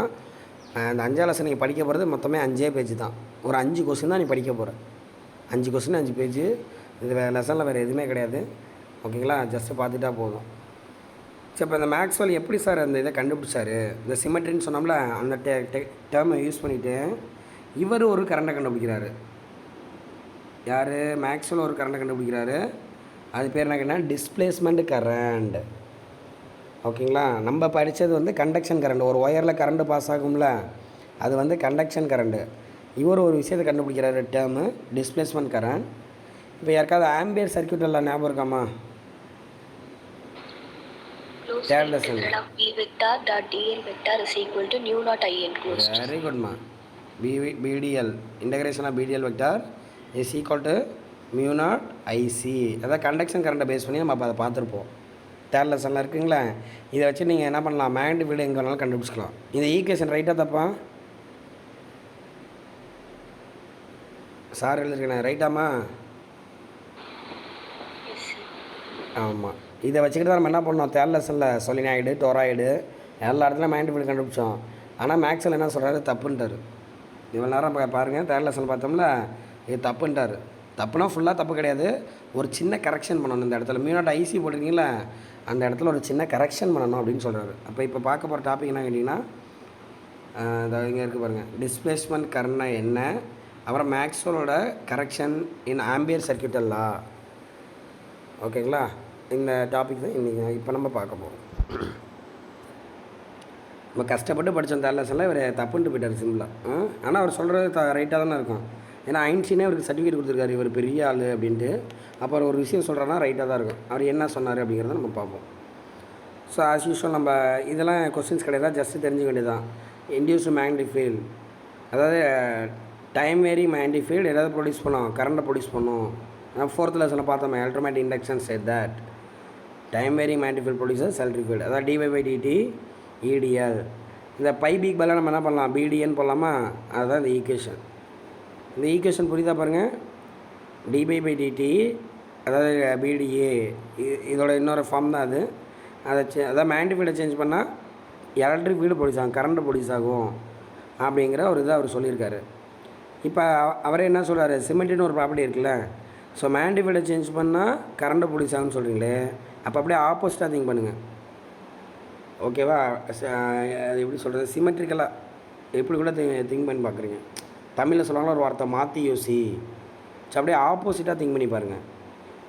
இந்த 5ஆம் லெசன் நீங்கள் படிக்க போகிறது மொத்தமே 5 பேஜ் தான். ஒரு 5 கொஸ்டின் தான் நீ படிக்க போகிற. 5 கொஸ்டின் 5 பேஜ். இது லெசனில் வேறு எதுவுமே கிடையாது. ஓகேங்களா, ஜஸ்ட்டு பார்த்துட்டா போதும். சரி, இப்போ இந்த மேக்ஸ்வெல் எப்படி சார் அந்த இதை கண்டுபிடிச்சார், இந்த சிமெட்ரின்னு சொன்னோம்ல, அந்த டேர்மை யூஸ் பண்ணிவிட்டு இவர் ஒரு கரண்ட்டை கண்டுபிடிக்கிறாரு. யார், மேக்ஸ்வெல் ஒரு கரண்ட்டை கண்டுபிடிக்கிறாரு. அது பேர் என்ன கேட்டால் டிஸ்பிளேஸ்மெண்ட் கரண்ட். ஓகேங்களா, நம்ம படித்தது வந்து கண்டக்ஷன் கரண்ட். ஒரு ஒயரில் கரண்ட்டு பாஸ் ஆகும்ல, அது வந்து கண்டக்ஷன் கரண்ட்டு. இவர் ஒரு விஷயத்தை கண்டுபிடிக்கிறாரு, டேர்மு டிஸ்பிளேஸ்மெண்ட் கரண்ட். இப்போ யாருக்காவது ஆம்பியர் சர்க்யூட் எல்லாம் ஞாபகம் இருக்காமா? Third lesson. வெரி குட்மா. BDL integration of BDL vector is equal to mu naught IC. அதாவது கண்டக்ஷன் கரண்ட்டை பேஸ் பண்ணி நம்ம அதை பார்த்துருப்போம். தேர்ட் லெசனில் இருக்குங்களா, இதை வச்சு நீங்கள் என்ன பண்ணலாம், மேக்னெட்டிக் ஃபீல்டு எங்கே வேணாலும் கண்டுபிடிச்சிக்கலாம். இந்த ஈக்குவேஷன் ரைட்டாக தப்பா சார் எழுதிருக்கேன், ரைட்டாமா? ஆமாம், இதை வச்சுக்கிட்டு தான் நம்ம என்ன பண்ணோம், தேர்ட் லெசனில் சொலினாய்டு, டோராய்டு எல்லா இடத்துலையும் மேக்னெட்டிக் ஃபீல்டு கண்டுபிடிச்சோம். ஆனால் மேக்ஸில் என்ன சொல்கிறாரு, தப்புன்ட்டார். இவ்வளோ நேரம் பாருங்கள், தேர்ட் லெசன் பார்த்தோம்ல, இது தப்புன்ட்டார். தப்புனா ஃபுல்லாக தப்பு கிடையாது, ஒரு சின்ன கரெக்ஷன் பண்ணணும். இந்த இடத்துல மியூ நாட் ஐசி போட்டிருக்கீங்களா, அந்த இடத்துல ஒரு சின்ன கரெக்ஷன் பண்ணணும் அப்படின்னு சொல்கிறாரு. அப்போ இப்போ பார்க்க போகிற டாபிக் என்ன கேட்டிங்கன்னா, அதாவது இங்கே இருக்குது பாருங்கள், டிஸ்பிளேஸ்மெண்ட் கரண்ட்னா என்ன, அப்புறம் மேக்ஸ்வெல்லோட கரெக்ஷன் இன் ஆம்பியர் சர்க்யூட்டல் லா. ஓகேங்களா, இந்த டாபிக் தான் இன்றைக்கி இப்போ நம்ம பார்க்க போகிறோம். நம்ம கஷ்டப்பட்டு படித்தோம் தேர்ட் லெசனில், இவர் தப்புன்ட்டு போயிட்டார் சிம்பிளாக. ஆனால் அவர் சொல்கிறது ரைட்டாக தானே இருக்கும். ஏன்னா ஐன்ஸ்டீனே அவருக்கு சர்டிஃபிகேட் கொடுத்துருக்காரு, இவர் பெரிய ஆள் அப்படின்ட்டு. அப்போ அவர் ஒரு விஷயம் சொல்கிறாருன்னா ரைட்டாக தான் இருக்கும். அவர் என்ன சொன்னார் அப்படிங்கிறத நம்ம பார்ப்போம். ஸோ ஆஸ் யூஸ்வல் நம்ம இதெல்லாம் கொஸ்டின்ஸ் கிடையாது, ஜஸ்ட்டு தெரிஞ்சுக்க வேண்டியதான். இன்டியூஸ்டு மேக்னெட்டிக் ஃபீல்டு, அதாவது டைம் வேரி மேக்னெட்டிக் ஃபீல்டு ஏதாவது ப்ரொடியூஸ் பண்ணோம், கரண்ட்டை ப்ரொடியூஸ் பண்ணோம். ஃபோர்த் லெசனில் பார்த்தோம், electromagnetic induction said that time vary magnetic field producer electric field, அதாவது dy/dt EDL. இந்த பை பிக் பதிலாக நம்ம என்ன பண்ணலாம், BDN போடலாமா, அதுதான் இந்த ஈக்குவேஷன். இந்த ஈக்குவேஷன் புரியுதா பாருங்கள், dy/dt அதாவது BDA இதோட இன்னொரு ஃபார்ம் தான் அது. அதாவது மேக்னெட்டிக் ஃபீல்டை சேஞ்ச் பண்ணால் எலக்ட்ரிக் ஃபீல்டு ப்ரொடியூஸ் ஆகும், கரண்ட்டு ப்ரொடியூஸ் ஆகும் அப்படிங்கிற ஒரு இதை அவர் சொல்லியிருக்காரு. இப்போ அவரே என்ன சொல்கிறாரு, சிமெண்ட்னு ஒரு ப்ராப்பர்ட்டி இருக்குல்ல, ஸோ மேக்னெட்டிக் ஃபீல்டை சேஞ்ச் பண்ணால் கரண்ட்டு ப்ரொடியூஸ் ஆகும்னு சொல்கிறீங்களே, அப்போ அப்படியே ஆப்போசிட்டாக திங்க் பண்ணுங்கள். ஓகேவா, அது எப்படி சொல்கிறது, சிமெட்ரிக்கலாக எப்படி கூட திங்க் பண்ணி பார்க்குறீங்க. தமிழில் சொல்லுவாங்களா ஒரு வார்த்தை, மாற்றி யோசி. ஸோ அப்படியே ஆப்போசிட்டாக திங்க் பண்ணி பாருங்கள்.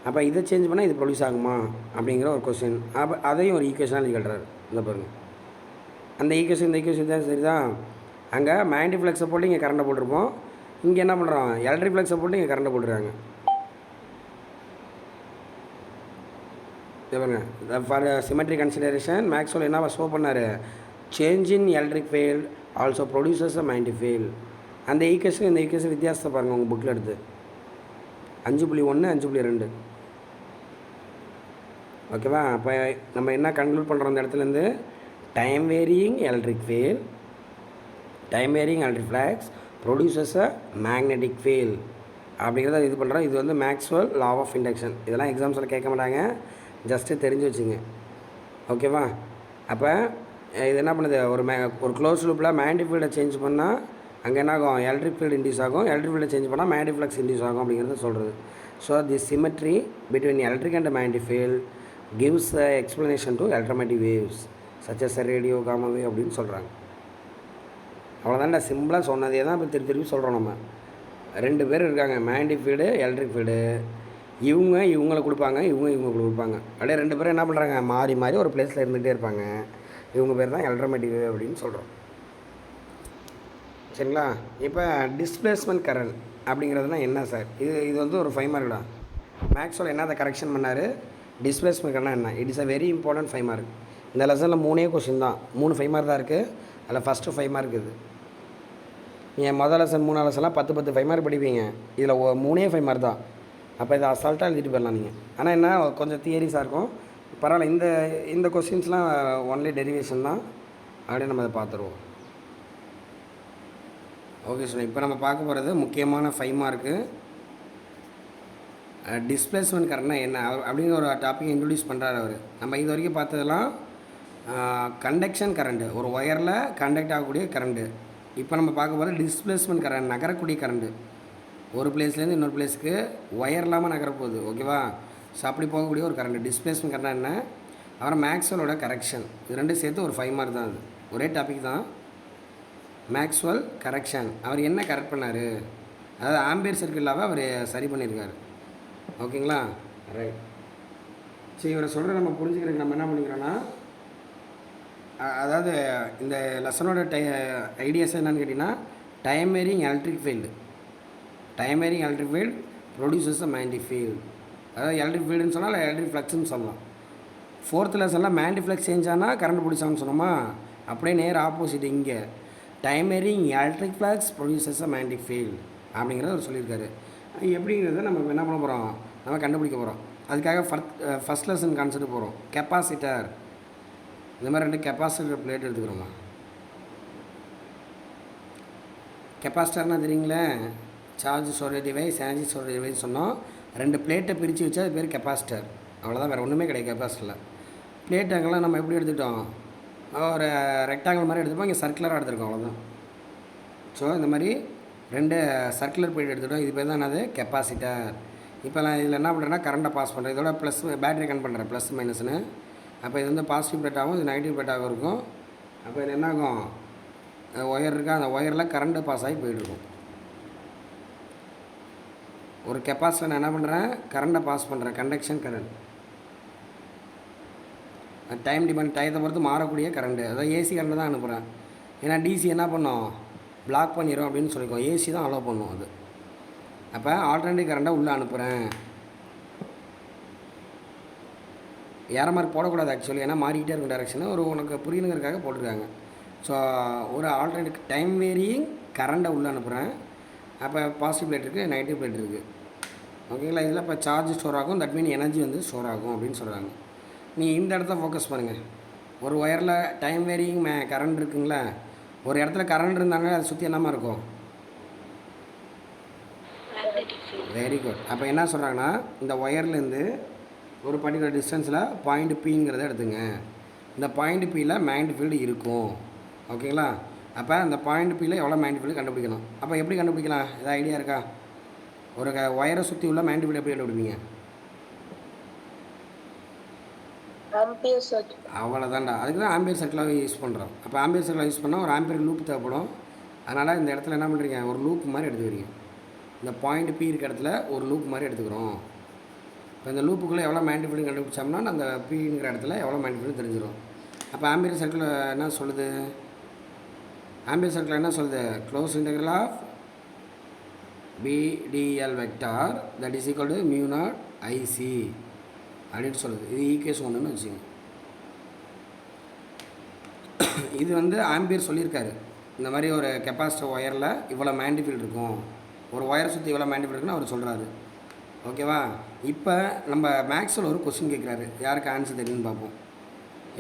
அப்போ இதை சேஞ்ச் பண்ணால் இது ப்ரொடியூஸ் ஆகுமா அப்படிங்கிற ஒரு கொஸ்டின். அப்போ அதையும் ஒரு ஈக்குவேஷனாக எழுதி கட்டுறாரு. இந்த பாருங்கள், அந்த ஈக்குவேஷன் இந்த ஈக்குவேஷன் தான் சரி தான். அங்கே மேக்னெட்டிக் ஃப்ளக்ஸை போட்டு இங்கே கரண்ட்டை போட்டிருப்போம், இங்கே என்ன பண்ணுறோம், எலக்ட்ரிக் ஃப்ளக்ஸை போட்டு இங்கே கரண்ட்டை போட்டுருக்காங்க. பாருங்க ஃபார் சிமெட்ரி கன்சிடரேஷன் மேக்ஸ்வெல் என்ன ஷோ பண்ணார், change in electric field also producers a magnetic field. அந்த ஈக்குவேஷன் இந்த ஈக்குவேஷன் வித்தியாசத்தை பாருங்கள் உங்கள் புக்கில் எடுத்து 5.1 5.2. ஓகேவா? அப்போ நம்ம என்ன கன்க்ளூட் பண்ணுறோம் அந்த இடத்துலேருந்து, time varying electric field, time varying electric flux producers a magnetic field அப்படிங்கிறத இது பண்ணுறோம். இது வந்து மேக்ஸ்வெல் லா ஆஃப் இண்டக்ஷன். இதெல்லாம் எக்ஸாம்ஸில் கேட்க மாட்டாங்க, ஜஸ்ட்டு தெரிஞ்சு வச்சுங்க. ஓகேவா? அப்போ இது என்ன பண்ணுது, ஒரு க்ளோஸ் லூப்பில் மேக்னெட்டிக் ஃபீல்டை சேஞ்ச் பண்ணால் அங்கே என்ன ஆகும், எலக்ட்ரிக் ஃபீல்டு இன்டியூஸ் ஆகும், எலக்ட்ரிக் ஃபீல்டை சேஞ்ச் பண்ணால் மேக்னெட்டிக் ஃப்ளக்ஸ் இன்டியூஸ் ஆகும் அப்படிங்கிறத சொல்கிறது. So the symmetry between electric and magnetic field gives a explanation to electromagnetic waves such as a radio gamma wave அப்படின்னு சொல்கிறாங்க. அவ்வளோதான்டா, சிம்பிளாக சொன்னதே தான் இப்போ திருப்பி சொல்கிறோம். நம்ம 2 பேர் இருக்காங்க, மேக்னெட்டிக் ஃபீல்டு எலக்ட்ரிக் ஃபீல்டு. இவங்களை கொடுப்பாங்க, இவங்க கொடுப்பாங்க. அப்படியே 2 பேரும் என்ன பண்ணுறாங்க, மாறி மாறி ஒரு பிளேஸில் இருந்துகிட்டே இருப்பாங்க. இவங்க பேர் தான் எலக்ட்ரோமேட்டிக் வேவ் அப்படின்னு சொல்கிறோம். சரிங்களா? இப்போ டிஸ்பிளேஸ்மெண்ட் கரண்ட் அப்படிங்கிறதுனா என்ன சார்? இது வந்து ஒரு 5 மார்க்டா. மேக்ஸ்வெல் என்ன அதை கரெக்ஷன் பண்ணார், டிஸ்பிளேஸ்மெண்ட் கரண்ட் என்ன, it is a very important 5 mark. இந்த லெசனில் 3 கொஸ்டின் தான், 3 5 மார்க் தான் இருக்குது. அதில் ஃபஸ்ட்டு 5 மார்க் இது. நீங்கள் முதல் லெசன் 3 லெசன்லாம் 10 5 மார்க் படிப்பீங்க, இதில் 3 5 மார்க் தான். அப்போ இதை அசால்ட்டாக எழுதிட்டு போயிடலாம் நீங்கள். ஆனால் என்ன கொஞ்சம் தியரிஸாக இருக்கும், பரவாயில்ல. இந்த கொஸ்டின்ஸ்லாம் ஒன்லி டெரிவேஷன் தான், அப்படியே நம்ம அதை பார்த்துருவோம். ஓகே சார், இப்போ நம்ம பார்க்க போகிறது முக்கியமான 5 மார்க்கு. டிஸ்பிளேஸ்மெண்ட் கரண்ட்னா என்ன அப்படிங்கிற ஒரு டாப்பிக் இன்ட்ரடியூஸ் பண்ணுறாரு அவர். நம்ம இது வரைக்கும் பார்த்ததெல்லாம் கண்டக்ஷன் கரண்ட்டு, ஒரு ஒயரில் கண்டக்ட் ஆகக்கூடிய கரண்ட்டு. இப்போ நம்ம பார்க்க போகிறது டிஸ்பிளேஸ்மெண்ட் கரண்ட், நகரக்கூடிய கரண்ட்டு. ஒரு பிளேஸ்லேருந்து இன்னொரு பிளேஸுக்கு ஒயர் இல்லாமல் நகரப்போகுது. ஓகேவா? ஸோ அப்படி போகக்கூடிய ஒரு கரண்ட் டிஸ்பிளேஸ்மெண்ட் கரண்ட் என்ன. அப்புறம் மேக்ஸ்வெலோட கரெக்ஷன், இது 2 சேர்த்து ஒரு 5 மார்க் தான். அது ஒரே டாபிக் தான். மேக்ஸ்வெல் கரெக்ஷன், அவர் என்ன கரெக்ட் பண்ணார், அதாவது ஆம்பியர் சர்க்கிளாக அவர் சரி பண்ணியிருக்காரு. ஓகேங்களா? ரைட். சரி, இவரை சொல்கிற நம்ம புரிஞ்சுக்கிறதுக்கு நம்ம என்ன பண்ணிக்கிறோன்னா, அதாவது இந்த லெசனோட ஐடியாஸ் என்னென்னு கேட்டிங்கன்னா, time varying electric field, time varying electric field producers a magnetic field. அதாவது எலக்ட்ரிக் ஃபீல்டுன்னு சொன்னால் எலக்ட்ரிக் ஃப்ளக்ஸ்ன்னு சொல்லலாம். 4th லெசனில் மேக்னெட்டிக் ஃப்ளக்ஸ் சேஞ்ச் ஆனால் கரண்ட் பிடிச்சாங்கன்னு சொன்னோமா, அப்படியே நேர் ஆப்போசிட் இங்கே time varying electric flux producers a magnetic field அப்படிங்கிறத அவர் சொல்லியிருக்காரு. எப்படிங்கிறத நம்ம என்ன பண்ண போகிறோம், நம்ம கண்டுபிடிக்க போகிறோம். அதுக்காக ஃபஸ்ட் லெசன் கான்செப்ட் போகிறோம். கெப்பாசிட்டர், இந்த மாதிரி 2 கெப்பாசிட்டர் பிளேட் எடுத்துக்கிறோமா. கெப்பாசிட்டர்னால் தெரியுங்களே, charge storage device, energy storage device சொன்னோம். 2 பிளேட்டை பிரித்து வச்சா அது பேர் கெப்பாசிட்டர். அவ்வளோதான், வேறு ஒன்றுமே கிடையாது கெப்பாசிட்டரில். பிளேட் அங்கெல்லாம் நம்ம எப்படி எடுத்துக்கிட்டோம், ஒரு ரெக்டாங்கிள் மாதிரி எடுத்துப்போம், இங்கே சர்க்குலராக எடுத்துருக்கோம், அவ்வளோதான். ஸோ இந்த மாதிரி 2 சர்க்குலர் பிளேட் எடுத்துக்கிட்டோம், இது பேர் தான் என்னது, கெப்பாசிட்டர். இப்போ நான் இதில் என்ன பண்ணுறேன்னா கரண்ட்டை பாஸ் பண்ணுறேன், இதோட ப்ளஸ் பேட்டரி கனெக்ட் பண்ணுறேன், ப்ளஸ் மைனஸ்னு. அப்போ இது வந்து பாசிட்டிவ் பிளேட்டாகவும் இது நெகட்டிவ் பிளேட்டாகவும் இருக்கும். அப்போ இது என்ன ஆகும், ஒயர் இருக்கா, அந்த ஒயரில் கரண்ட்டு பாஸ் ஆகி போயிட்டுருக்கும். ஒரு கெப்பாசிட்டர் நான் என்ன பண்ணுறேன், கரண்ட்டை பாஸ் பண்ணுறேன், கண்டக்ஷன் கரண்ட். டைம் டிபெண்ட், டயத்தை பொறுத்து மாறக்கூடிய கரண்ட்டு, அதாவது ஏசி கரண்ட்டு தான் அனுப்புகிறேன். ஏன்னா டிசி என்ன பண்ணோம், பிளாக் பண்ணிடும் அப்படின்னு சொல்லிக்கோம், ஏசி தான் அலோவ் பண்ணும் அது. அப்போ ஆல்டர்னேட்டிவ் கரண்ட்டை உள்ளே அனுப்புகிறேன். ஏற மார்க் போடக்கூடாது ஆக்சுவலி, ஏன்னா மாறிக்கிட்டே இருக்கும் டேரெக்ஷனு, ஒரு உனக்கு புரியணுங்கிறதுக்காக போட்டிருக்காங்க. ஸோ ஒரு ஆல்டர்னேட்டிவ் டைம் வேரியிங் கரண்ட்டை உள்ளே அனுப்புகிறேன். அப்போ பாசிட்டிவ் பிளேட் இருக்குது, நெகட்டிவ் பிளேட் இருக்குது. ஓகேங்களா? இதில் இப்போ சார்ஜ் ஸ்டோர் ஆகும், தட் மீன் எனர்ஜி வந்து ஸ்டோர் ஆகும் அப்படின்னு சொல்கிறாங்க. நீ இந்த இடத்த ஃபோக்கஸ் பண்ணுங்கள். ஒரு ஒயரில் டைம் வேரியிங் கரண்ட் இருக்குங்களா, ஒரு இடத்துல கரண்ட் இருந்தாங்க, அதை சுற்றி என்னமா இருக்கும், வெரி குட். அப்போ என்ன சொல்கிறாங்கன்னா, இந்த ஒயர்லேருந்து ஒரு பர்டிகுலர் டிஸ்டன்ஸில் பாயிண்ட் பிங்கிறத எடுத்துங்க. இந்த பாயிண்ட் பியில் மேக்னெட்டிக் ஃபீல்டு இருக்கும். ஓகேங்களா? அப்போ அந்த பாயிண்ட் பியில் எவ்வளோ மேக்னெட்டிக் ஃபீல்டு கண்டுபிடிக்கணும். அப்போ எப்படி கண்டுபிடிக்கலாம், ஏதாவது ஐடியா இருக்கா? ஒரு ஒயரை சுற்றி உள்ள மேக்னெட்டிக் ஃபீல்டு எப்படி கண்டுபிடிப்பீங்க? அவ்வளோதான்டா, அதுக்கு தான் ஆம்பியர் சர்க்கிளாக யூஸ் பண்ணுறோம். அப்போ ஆம்பியர் சர்க்கிளாக யூஸ் பண்ணால் ஒரு ஆம்பியர் லூப் தேவைப்படும். அதனால் இந்த இடத்துல என்ன பண்ணுறீங்க, ஒரு லூப் மாதிரி எடுத்துக்கிறீங்க. இந்த பாயிண்ட் பி இருக்க இடத்துல ஒரு லூப் மாதிரி எடுத்துக்கிறோம். இப்போ இந்த லூப்புக்குள்ளே எவ்வளோ மேக்னெட்டிக் ஃபீல்டு கண்டுபிடிச்சோம்னா அந்த பிங்கிற இடத்துல எவ்வளோ மேக்னெட்டிக் ஃபீல்டு தெரிஞ்சிடும். அப்போ ஆம்பியர் சர்க்கிள் என்ன சொல்லுது, ஆம்பியர் சர்க்கிள் என்ன சொல்லுது, close integral of BDL vector that is equal to mu naught IC அப்படின்னு சொல்லுது. இது ஈக்குவேஷன் 1ன்னு வச்சுக்கோங்க. இது வந்து ஆம்பியர் சொல்லியிருக்காரு. இந்த மாதிரி ஒரு கெப்பாசிட்டர் ஒயரில் இவ்வளோ மேண்டிஃபீல்டு இருக்கும், ஒரு ஒயரை சுற்றி இவ்வளோ மேண்டிஃபீல்டு இருக்குன்னு அவர் சொல்கிறாரு. ஓகேவா? இப்போ நம்ம மேக்ஸ்வெல் ஒரு கொஸ்டின் கேட்குறாரு, யாருக்கு ஆன்சர் தெரியும்னு பார்ப்போம்.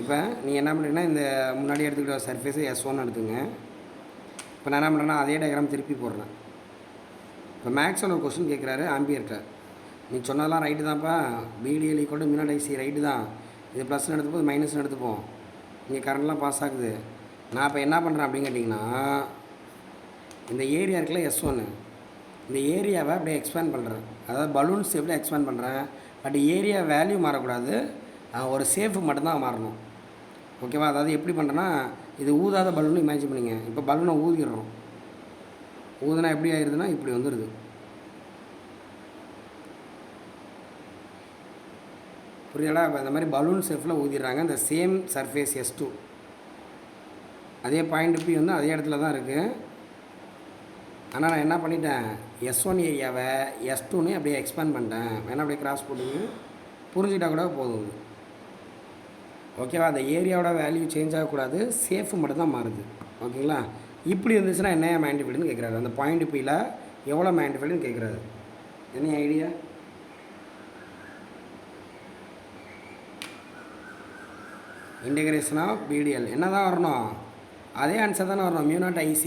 இப்போ நீங்கள் என்ன பண்ணுறீங்கன்னா, இந்த முன்னாடி எடுத்துக்கிட்ட சர்ஃபேஸு S1 எடுத்துங்க. இப்போ நான் என்ன பண்ணுறேன்னா அதே டயக்ராம் திருப்பி போடுறேன். இப்போ மேக்ஸ்வெல் ஒரு கொஸ்டின் கேட்குறாரு ஆம்பியர்கிட்ட. நீ சொன்னதெல்லாம் ரைட்டு தான்ப்பா, BDL equal to mu naught IC right தான், இது ப்ளஸ்ன்னு எடுத்துப்போம், மைனஸ்ன்னு எடுத்துப்போம், இங்கே கரண்ட்லாம் பாஸ் ஆகுது. நான் இப்போ என்ன பண்ணுறேன் அப்படின்னு கேட்டிங்கன்னா, இந்த ஏரியா இருக்குல்ல S1, இந்த ஏரியாவை அப்படியே எக்ஸ்பேண்ட் பண்ணுறேன். அதாவது பலூன் ஷேப்பில் எக்ஸ்பேண்ட் பண்ணுறேன். பட் ஏரியா வேல்யூ மாறக்கூடாது, ஒரு ஷேப்பு மட்டும்தான் மாறணும். ஓகேவா? அதாவது எப்படி பண்ணுறேன்னா, இது ஊதாத பலூன் இமேஜின் பண்ணிங்க. இப்போ பலூனை ஊதிடுறோம். ஊதுனா எப்படி ஆயிடுதுன்னா இப்படி வந்துடுது. புரியலா? இப்போ இந்த மாதிரி பலூன் ஷேப்பில் ஊதிடுறாங்க. இந்த சேம் சர்ஃபேஸ் S2, அதே பாயிண்ட் P வந்து அதே இடத்துல தான் இருக்குது. ஆனால் நான் என்ன பண்ணிட்டேன், S1 ஏரியாவை S2ன்னு அப்படியே எக்ஸ்பேண்ட் பண்ணிட்டேன். வேணால் அப்படியே கிராஸ் போட்டுங்க, புரிஞ்சுக்கிட்டா கூட போதும். ஓகேவா? அந்த ஏரியாவோட வேல்யூ சேஞ்ச் ஆகக்கூடாது, சேஃபு மட்டும் தான் மாறுது. ஓகேங்களா? இப்படி இருந்துச்சுன்னா என்ன மேண்டிஃபீல்டுன்னு கேட்குறாரு. அந்த பாயிண்ட் Pயில் எவ்வளோ மேண்டிஃபீல்டுன்னு கேட்குறாரு. என்ன ஐடியா? இன்டெகிரேஷன் ஆஃப் BDL என்ன தான் வரணும், அதே ஆன்சர் தானே வரணும், மியூ நாட் IC.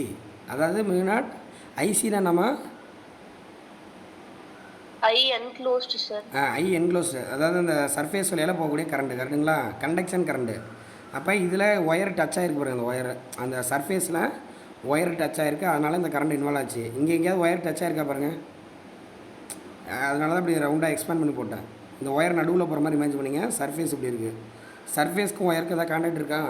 அதாவது மியூ நாட் ICனா நம்ம ஐ என்க்ளோஸ்டு சார். ஐ என்க்ளோஸ்டு, அதாவது அந்த சர்ஃபேஸ் வழியால் போகக்கூடிய கரண்ட்டு, கரெக்டுங்களா? Conduction current. அப்போ இதில் ஒயர் டச் ஆகிருக்கு பாருங்கள், அந்த ஒயர் அந்த சர்ஃபேஸில் ஒயர் டச் ஆகிருக்கு, அதனால் இந்த கரண்ட் இன்வால்வ் ஆச்சு. இங்கே எங்கேயாவது ஒயர் டச் ஆகிருக்கா பாருங்கள், அதனால தான் இப்படி ரவுண்டாக எக்ஸ்பேண்ட் பண்ணி போட்டேன். இந்த ஒயர் நடுவில் போகிற மாதிரி இமேஜ் பண்ணிங்க. சர்ஃபேஸ் இப்படி இருக்குது, சர்ஃபேஸ்க்கும் ஒயருக்கு எதாவது கான்டாக்ட் இருக்கா?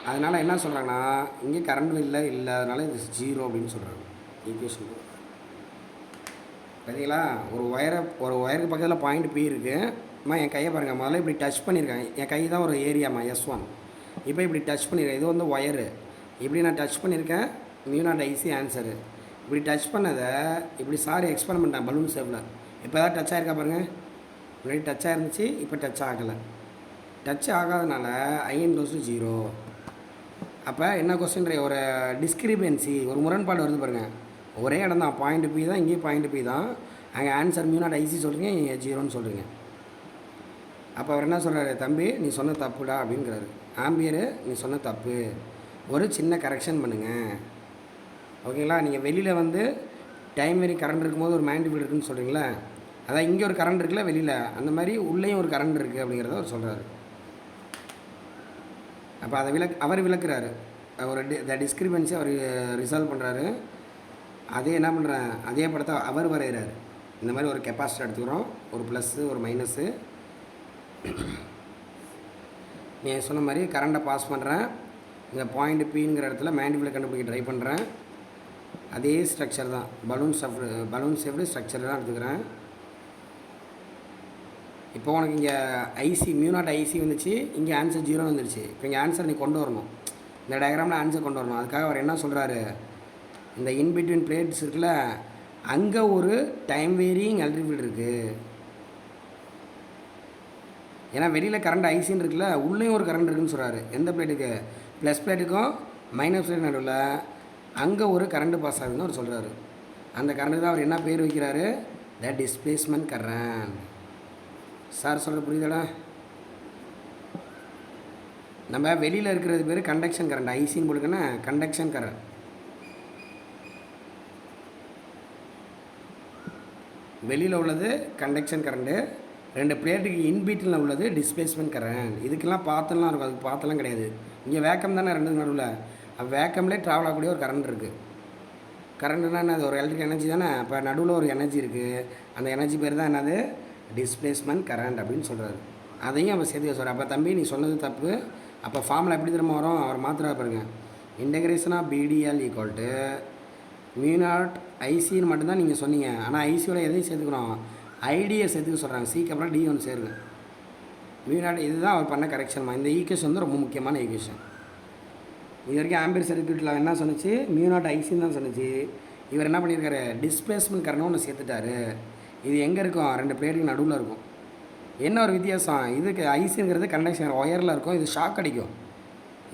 அதனால் என்ன சொல்கிறாங்கன்னா, இங்கே கரண்ட் இல்லை அதனால இது 0 அப்படின்னு சொல்கிறாங்க ஈக்குவேஷன். பார்த்தீங்களா? ஒரு ஒயருக்கு பக்கத்தில் பாயிண்ட் P இருக்குது. அம்மா என் கையை பாருங்கள், முதல்ல இப்படி டச் பண்ணியிருக்கேன். என் கை தான் ஒரு ஏரியாம்மா S1. இப்போ இப்படி டச் பண்ணியிருக்கேன், இது வந்து ஒயரு. இப்படி நான் டச் பண்ணியிருக்கேன், மியூ நாட் IC ஆன்சரு. இப்படி டச் பண்ணதை இப்படி எக்ஸ்பேண்ட் பண்ணிட்டேன் பலூன் ஷேப்பில். இப்போ தான் டச் ஆகிருக்கா பாருங்கள், முன்னாடி டச் ஆகிருந்துச்சு, இப்போ டச் ஆகலை. டச் ஆகாதனால IN = 0. அப்போ என்ன கொஸ்டின், ஒரு டிஸ்கிரிபன்சி, ஒரு முரண்பாடு வருது பாருங்கள். ஒரே இடம் தான், பாயிண்ட் P தான், இங்கேயும் பாயிண்ட் P தான். அங்கே ஆன்சர் மியூ நாட் IC சொல்கிறீங்க, இங்கே 0ன்னு சொல்கிறீங்க. அப்போ அவர் என்ன சொல்கிறாரு, தம்பி நீ சொன்ன தப்புடா அப்படிங்கிறாரு. ஆம்பியரு நீ சொன்ன தப்பு, ஒரு சின்ன கரெக்ஷன் பண்ணுங்கள். ஓகேங்களா? நீங்கள் வெளியில் வந்து டைம் வேரி கரண்ட் இருக்கும்போது ஒரு மேண்டிஃபீல்டு இருக்குதுன்னு சொல்கிறீங்களா, அதான் இங்கே ஒரு கரண்ட் இருக்குல்ல வெளியில், அந்த மாதிரி உள்ளேயும் ஒரு கரண்ட் இருக்குது அப்படிங்கிறத அவர் சொல்கிறாரு. அப்போ அதை அவர் விளக்குறாரு, ஒரு டிஸ்கிரிபன்சி அவர் ரிசால்வ் பண்ணுறாரு. அதே என்ன பண்ணுறேன், அதே படத்தை அவர் வரைகிறாரு. இந்த மாதிரி ஒரு கெப்பாசிட்டர் எடுத்துக்கிறோம், ஒரு ப்ளஸ்ஸு ஒரு மைனஸு. நீ சொன்ன மாதிரி கரண்ட்டை பாஸ் பண்ணுறேன். இந்த பாயிண்ட் Pங்கிற இடத்துல மேண்டிஃபீல்டை கண்டுபிடிக்க ட்ரை பண்ணுறேன். அதே ஸ்ட்ரக்சர் தான், பலூன் ஷேப்டு ஸ்ட்ரக்சர் தான் எடுத்துக்கிறேன். இப்போ உனக்கு இங்கே ஐசி மியூ நாட் IC வந்துச்சு, இங்கே ஆன்சர் 0 வந்துருச்சு. இப்போ இங்கே ஆன்சர் நீ கொண்டு வரணும், இந்த டயக்ராமில் ஆன்சர் கொண்டு வரணும். அதுக்காக அவர் என்ன சொல்கிறாரு, இந்த இன்பிட்வீன் பிளேட்ஸ் இருக்குல்ல, அங்கே ஒரு டைம் வேரியிங் எலக்ட்ரிக் ஃபீல்டு இருக்குது. ஏன்னா வெளியில் கரண்ட் ஐசின்னு இருக்குல்ல, உள்ளேயும் ஒரு கரண்ட் இருக்குதுன்னு சொல்கிறாரு. எந்த பிளேட்டுக்கு, ப்ளஸ் பிளேட்டுக்கும் மைனஸ் பிளேட் நடுவில் அங்கே ஒரு கரண்ட்டு பாஸ் ஆகுதுன்னு அவர் சொல்கிறாரு. அந்த கரண்ட்டு தான் அவர் என்ன பேர் வைக்கிறாரு, த டிஸ்பிளேஸ்மெண்ட் கரண்ட். சார் சொல்கிற புரியுதாடா? நம்ம வெளியில் இருக்கிறது பேர் கண்டக்ஷன் கரண்ட், ஐசின்னு போட்டுக்கன்னா கண்டக்ஷன் கரண்ட். வெளியில் உள்ளது கண்டக்ஷன் கரண்ட்டு, ரெண்டு பிளேட்டுக்கு இன்பிட்டில் உள்ளது டிஸ்பிளேஸ்மெண்ட் கரண்ட். இதுக்கெல்லாம் பார்த்தலாம் இருக்கும், அதுக்கு பார்த்தலாம் கிடையாது. இங்கே வேக்கம் தானே ரெண்டு நடுவில், வேக்கம்லேயே ட்ராவல் ஆகக்கூடிய ஒரு கரண்ட் இருக்குது. கரண்ட்னா என்னது, ஒரு எலக்ட்ரிக் எனர்ஜி தானே. இப்போ நடுவில் ஒரு எனர்ஜி இருக்குது, அந்த எனர்ஜி பேர் தான் என்னது, டிஸ்பிளேஸ்மெண்ட் கரண்ட் அப்படின்னு சொல்கிறாரு. அதையும் அவர் சேர்த்து சொல்கிறார். அப்போ தம்பி நீ சொன்னது தப்பு. அப்போ ஃபார்முலா எப்படி திரும்ப வரும், அவர் மாத்திரா பாருங்க. Integration of BDL = mu naught ICன்னு மட்டும்தான் நீங்கள் சொன்னீங்க. ஆனால் ஐசியோட எதையும் சேர்த்துக்கணும், ஐடியை சேர்த்துக்க சொல்கிறாங்க. சிக்கு அப்புறம் D ஒன்று சேருங்க. மியூ நாட், இதுதான் அவர் பண்ண கரெக்ஷன்மா. இந்த ஈக்குவேஷன் வந்து ரொம்ப முக்கியமான ஈக்குவேஷன். இது வரைக்கும் ஆம்பியர் சர்க்யூட்டில் என்ன சொன்னிச்சு, மியூ நாட் ICன்னு தான் சொன்னிச்சு. இவர் என்ன பண்ணியிருக்காரு, டிஸ்பிளேஸ்மெண்ட் கரண்ட் ஒன்று சேர்த்துட்டாரு. இது எங்கே இருக்கும், ரெண்டு பிளேட்டுக்கு நடுவில் இருக்கும். என்ன ஒரு வித்தியாசம், இதுக்கு ஐஸுங்கிறது கண்டக்ஷன் ஒயரில் இருக்கும், இது ஷாக் அடிக்கும்.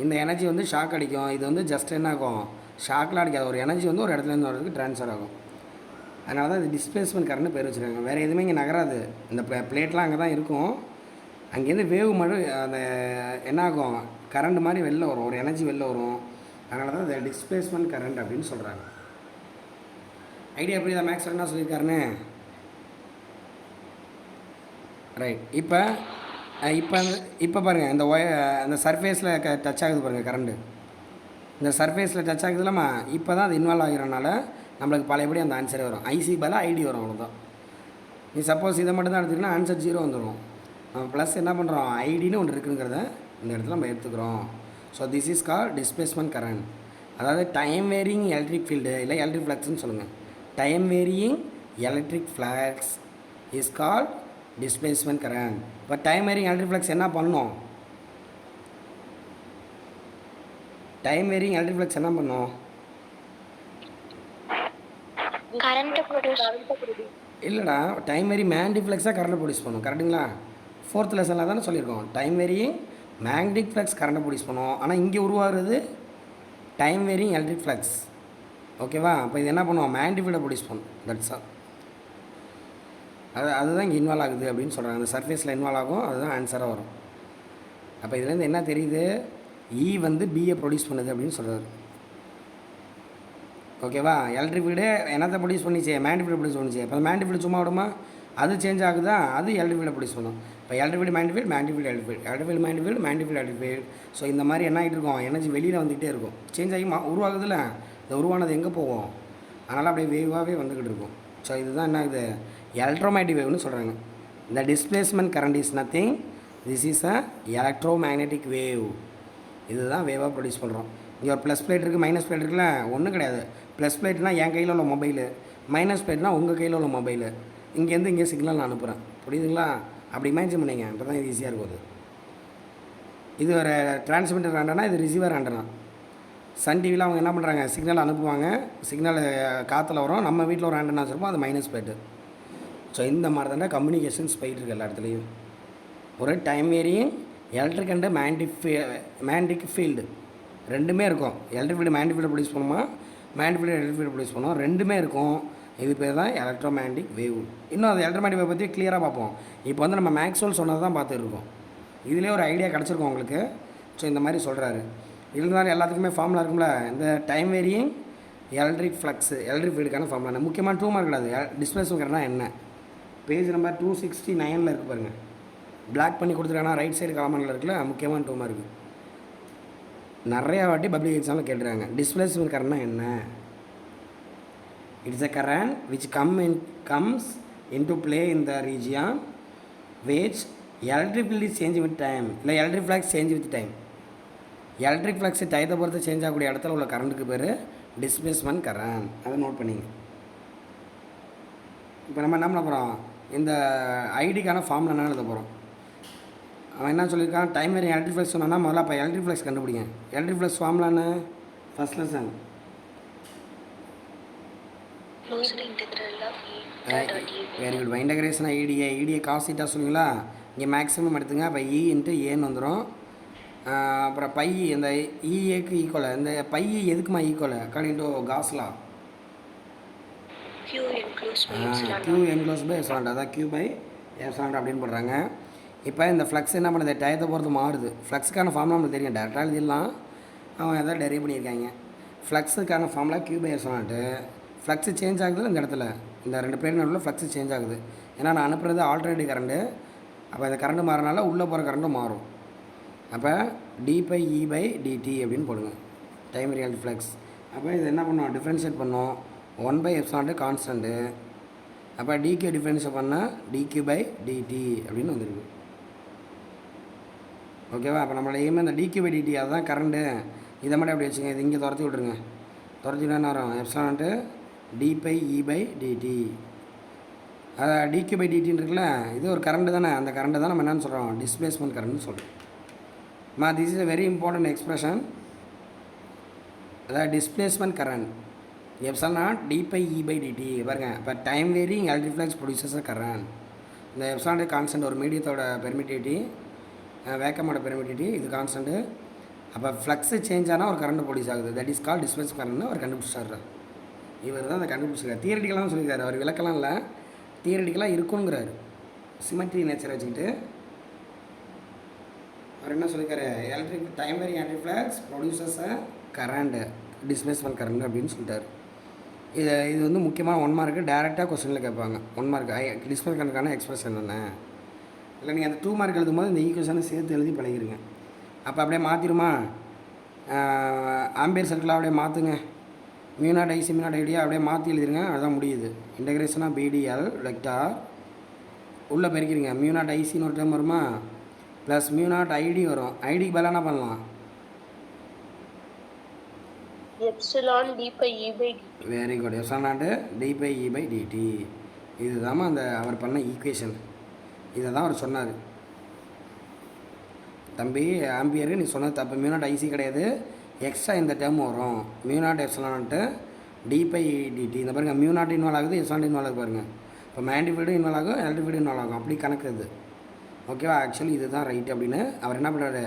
இந்த எனர்ஜி வந்து ஷாக் அடிக்கும், இது வந்து ஜஸ்ட் என்ன ஆகும், ஷாக்லாம் அடிக்காது. ஒரு எனர்ஜி வந்து ஒரு இடத்துலேருந்து ஒரு இடத்துக்கு ட்ரான்ஸ்ஃபர் ஆகும். அதனால தான் இது டிஸ்பிளேஸ்மெண்ட் கரண்ட் பேர் வச்சுருக்காங்க. வேறு எதுவுமே இங்கே நகராது. இந்த பிளேட்லாம் அங்கே தான் இருக்கும். அங்கேருந்து வேவ் மட்டும் அந்த என்ன ஆகும், கரண்ட் மாதிரி வெளில வரும், ஒரு எனர்ஜி வெளில வரும். அதனால தான் இது டிஸ்பிளேஸ்மெண்ட் கரண்ட் அப்படின்னு சொல்கிறாங்க. ஐடியா புரியுதா மேக்ஸ் என்ன சொல்லியிருக்காருன்னு? ரைட். இப்போ இப்போ இப்போ பாருங்கள், இந்த அந்த சர்ஃபேஸில் டச் ஆகுது பாருங்கள் கரண்ட்டு. இந்த சர்ஃபேஸில் டச் ஆகுது இல்லாமல் இப்போ தான் அது இன்வால்வ் ஆகிறனால நம்மளுக்கு பழையபடி அந்த ஆன்சரே வரும். ஐசி பதிலாக ஐடி வரும், அவ்வளோதான். நீ சப்போஸ் இதை மட்டும் தான் எடுத்துக்கினா ஆன்சர் 0 வந்துடும். நம்ம ப்ளஸ் என்ன பண்ணுறோம், ஐடின்னு ஒன்று இருக்குங்கிறத இந்த இடத்துல நம்ம எடுத்துக்கிறோம். So this is call displacement current. அதாவது டைம் வேரியிங் எலக்ட்ரிக் ஃபீல்டு இல்லை எலக்ட்ரிக் ஃப்ளக்ஸ்ன்னு சொல்லுங்கள். Time varying electric flux is call displacement current. இப்போ டைம் வேரியிங் எலக்ட்ரிக் ஃப்ளக்ஸ் என்ன பண்ணணும், டைம் வேரியிங் எலக்ட்ரிக் ஃப்ளக்ஸ் என்ன பண்ணும், இல்லைடா டைம் வேரி மேக்னெட்டிக் ஃப்ளக்ஸாக கரண்ட்டை ப்ரொடியூஸ் பண்ணும். கரெக்டுங்களா? 4th லெசனில் தானே சொல்லியிருக்கோம், டைம் வேரியிங் மேக்னெட்டிக் ஃப்ளக்ஸ் கரண்ட்டை ப்ரொடியூஸ் பண்ணும். ஆனால் இங்கே உருவாகிறது டைம் வேரியிங் எலக்ட்ரிக் ஃப்ளக்ஸ். ஓகேவா? அப்போ இது என்ன பண்ணுவோம், மேக்னெட்டிக் ஃபீல்டை ப்ரொடியூஸ் பண்ணும். That's all. அதுதான் இங்கே இன்வால்வ் ஆகுது அப்படின்னு சொல்கிறாங்க. அந்த சர்ஃபேஸில் இன்வால்வ் ஆகும், அதுதான் ஆன்சராக வரும். அப்போ இதுலேருந்து என்ன தெரியுது, இ வந்து பியை ப்ரொடியூஸ் பண்ணுது அப்படின்னு சொல்கிறாரு. ஓகேவா? எலக்ட்ரிக் ஃபீல்டு என்னத்தை ப்ரொடியூஸ் பண்ணிச்சு, மேக்னெட்டிக் ஃபீல்டு ப்ரொடியூஸ் பண்ணிச்சு. இப்போ மேக்னெட்டிக் ஃபீல்டு சும்மா விடுமா, அது சேஞ்ச் ஆகுதா, அது எலக்ட்ரிக் ஃபீல்டை ப்ரொடியூஸ் பண்ணும். இப்போ electric field magnetic field, magnetic field electric field, electric field magnetic field, magnetic field electric field. So இந்த மாதிரி என்ன ஆகிட்டு இருக்கும், எனர்ஜி வெளியில் வந்துகிட்டே இருக்கும், சேஞ்ச் ஆகி உருவாகுதுல்ல. இந்த உருவானது எங்கே போகும், அதனால் அப்படியே வேவாகவே வந்துக்கிட்டு இருக்கும். ஸோ இதுதான் என்ன ஆகுது, எலக்ட்ரோமேட்டிக் வேவ்னு சொல்கிறாங்க. இந்த displacement current is nothing, this is a electromagnetic wave. இதுதான் வேவாக ப்ரொடியூஸ் பண்ணுறோம். இங்கே ஒரு ப்ளஸ் பிளேட் இருக்குது, மைனஸ் பிளேட் இருக்குல்ல, ஒன்றும் கிடையாது. ப்ளஸ் பிளேட்னால் என் கையில் உள்ள மொபைலு, மைனஸ் பிளேட்னால் உங்கள் கையில் உள்ள மொபைலு. இங்கேருந்து இங்கே சிக்னல் நான் அனுப்புகிறேன், புரியுதுங்களா? அப்படி இமேஜின் பண்ணிங்க, இப்போ தான் இது ஈஸியாக இருக்கும். இது ஒரு டிரான்ஸ்மிட்டர் ஆண்டனா, இது ரிசீவர் ஆண்டனா. சன் டிவியில் அவங்க என்ன பண்ணுறாங்க, சிக்னல் அனுப்புவாங்க, சிக்னல் காற்றுல வரும், நம்ம வீட்டில் ஒரு ஆண்டனா வச்சுருப்போம், அது மைனஸ் பிளேட்டு. ஸோ இந்த மாதிரி தானே கம்யூனிகேஷன்ஸ் போயிட்டுருக்கு எல்லா இடத்துலையும். ஒரு time varying electric and magnetic field ரெண்டுமே இருக்கும். Electric field magnetic field produce பண்ணுமா, magnetic field electric field produce பண்ணுவோம், ரெண்டுமே இருக்கும். இது பேர் தான் எலக்ட்ரோமேக்னெட்டிக் வேவ். இன்னும் அது எலக்ட்ரோமேக்னெட்டிக் வேவ் பற்றி கிளியராக பார்ப்போம். இப்போ வந்து நம்ம மேக்ஸ்வெல் சொன்னது தான் பார்த்துருக்கோம். இதிலே ஒரு ஐடியா கிடச்சிருக்கோம் உங்களுக்கு. ஸோ இந்த மாதிரி சொல்கிறாரு. இருந்தாலும் எல்லாத்துக்குமே ஃபார்முலா இருக்கும்ல, இந்த time varying electric flux electric ஃபீல்டுக்கான ஃபார்முலா முக்கியமாக 2 மார்க் கிடையாது. டிஸ்பிளேஸ்மெண்ட்னா என்ன, பேஜ் நம்பர் 269 இருக்குது பாருங்கள். பிளாக் பண்ணி கொடுத்துருக்காங்கன்னா ரைட் சைடு காலமனில் இருக்குல்ல, முக்கியமான 2 மார்க்கு. நிறையா வாட்டி பப்ளிக் எக்ஸாமில் கேட்டுருக்காங்க. டிஸ்பிளேஸ்மெண்ட் கரண்ட்னா என்ன? It's a current which comes into play in the region which electric field is change with time, இல்லை electric flux change with time. Electric flux டயத்தை பொறுத்து சேஞ்ச் ஆகக்கூடிய இடத்துல உள்ள கரண்ட்டுக்கு பேர் டிஸ்பிளேஸ்மெண்ட் கரண்ட். அதை நோட் பண்ணிங்க. இப்போ நம்ம என்ன பண்ண போகிறோம், இந்த ஐடிக்கான ஃபார்முலா என்ன எழுத போகிறோம். அவன் என்ன சொல்லியிருக்கான், டைம் வேரியிங் எலக்ட்ரிக் ஃப்ளக்ஸ் சொன்னா முதல்ல அப்போ எலக்ட்ரிக் ஃப்ளக்ஸ் கண்டுபிடிங்க. எலக்ட்ரிக் ஃப்ளக்ஸ் ஃபார்முலான்னு first lesson very good. Integration இடியை காஸ் தீட்டா சொல்லுங்களா, இங்கே மேக்ஸிமம் எடுத்துங்க. அப்போ இ இன்ட்டு ஏன்னு வந்துடும். அப்புறம் பை இந்த இஏக்கு ஈக்குவல், இந்த பை எதுக்குமா ஈக்குவல் அக்கார்டிங் டு காஸ்லா, கியூ என்க்ளோஸ் பை எப்சிலான், அதான் கியூ பை எப்சிலான் அப்படின்னு போடுறாங்க. இப்போ இந்த ஃப்ளக்ஸ் என்ன பண்ணுது, டயத்தை பொறுத்து மாறுது. ஃப்ளக்ஸுக்கான ஃபார்முலா நம்மளுக்கு தெரியும், டேரெக்டாக எழுதிடலாம். அவங்க எதாவது டெரைவ் பண்ணியிருக்காங்க. ஃப்ளக்ஸுக்கான ஃபார்முலா கியூ பை எப்சிலான்ட்டு. ஃப்ளக்ஸு சேஞ்ச் ஆகுது இந்த இடத்துல, இந்த 2 பிளேட் நடுவில் ஃப்ளக்ஸு சேஞ்ச் ஆகுது. ஏன்னா நான் அனுப்புறது ஆல்டர்னேட்டிவ் கரண்ட்டு. அப்போ இந்த கரண்ட்டு மாறினால உள்ளே போகிற கரண்ட்டும் மாறும். அப்போ d by E by dt அப்படின்னு போடுங்க, டைம் ரியல் ஃப்ளக்ஸ். அப்போ இது என்ன பண்ணோம், டிஃப்ரென்ஷியேட் பண்ணோம். 1 பை எப்சிலான் கான்ஸ்டன்ட்டு. அப்போ டிக்யூ டிஃப்ரென்ஷியேட் பண்ணால் டிக்யூ பை டிடி அப்படின்னு வந்துருக்கு. ஓகேவா? அப்போ நம்மளோட எய்மே இந்த டிக்யூ பை டிடி, அதுதான் கரண்ட்டு. இதை மட்டும் அப்படி வச்சுங்க, இது இங்கே துரத்தி விட்ருங்க. துரத்தினா என்ன வரும், எப்சிலான்ட்டு d by E by d t. அதை டிக்யூ பை டிடின்னு இருக்குல்ல, இது ஒரு கரண்ட்டு தானே. அந்த கரண்ட்டு தான் நம்ம என்னென்னு சொல்கிறோம், டிஸ்பிளேஸ்மெண்ட் கரண்ட்னு சொல்கிறோம். This is a very important expression. அதாவது displacement current epsilon naught d by E by dt பாருங்கள். இப்போ time varying electric flux produces current. இந்த எப்சலான் கான்ஸ்டன்ட் ஒரு மீடியத்தோட பெர்மிட்டிவிட்டி, வேக்கமோட பெர்மிட்டிவிட்டி, இது கான்ஸ்டன்ட்டு. அப்போ ஃப்ளக்ஸு சேஞ்ச் ஆனால் ஒரு கரண்ட் ப்ரொடியூஸ் ஆகுது, தட் இஸ் கால் டிஸ்பிளேஸ்மென்ட் கரண்ட்னு அவர் கண்டுபிடிச்சார். இவர் தான் அதை கண்டுபிடிச்சிருக்காரு. தியரிட்டிக்கலாக சொல்லியிருக்காரு, அவர் விளக்கலாம் இல்லை, தியரிட்டிக்கலாக இருக்குங்கிறாரு. சிமெட்ரி நேச்சர் வச்சுக்கிட்டு அவர் என்ன சொல்லியிருக்காரு, electric time varying electric flux produces current displacement current அப்படின்னு சொல்லிட்டார். இது வந்து முக்கியமான 1 மார்க்கு டேரெக்டாக கொஸ்டினில் கேட்பாங்க. 1 மார்க் டிஸ்பிளேஸ்மென்ட் கரண்ட்கான எக்ஸ்பிரஷன் என்ன, இல்லை நீங்கள் அந்த 2 மார்க் எழுதும் போது இந்த ஈக்குவேஷனை சேர்த்து எழுதி பழகிருங்க. அப்போ அப்படியே மாற்றிடுமா, ஆம்பியர் சர்க்கிளாக அப்படியே மாற்றுங்க, மியூனாட் ஐசி மியூனாட் ஐடியா அப்படியே மாற்றி எழுதிருங்க, அதுதான் முடியுது. இன்டகிரேஷனாக பிடிஎல் வெக்டார் உள்ளே பெருக்கிறீங்க, மியூனாட் ஐசின்னு ஒரு டைம் வருமா, ப்ளஸ் மியூனாட் ஐடி வரும். ஐடிக்கு பதிலாக என்ன பண்ணலாம், epsilon d by E by d. Very good. Epsilon naught d by E by dt. இதுதான் அந்த அவர் பண்ண ஈக்குவேஷன். இதை தான் அவர் சொன்னார். தம்பி ஆம்பியரு நீ சொன்னது தப்பு, மியூனாட் ஐசி கிடையாது, எக்ஸ்ட்ரா இந்த டேர்ம் வரும், மியூனாட் எப்சிலான்ட்டு டி பை டிடி. இந்த பாருங்கள், மியூனாட் இன்வால்வ் ஆகுது, எப்சிலான் இன்வால்வ் ஆகுது பாருங்கள். இப்போ மேண்டிஃபைடும் இன்வால்வ் ஆகும், எலக்ட்ரிஃபைடும் இன்வால்வ் ஆகும், அப்படி கணக்கு இது. ஓகேவா, ஆக்சுவலி இதுதான் ரைட் அப்படின்னு அவர் என்ன பண்ணுறாரு,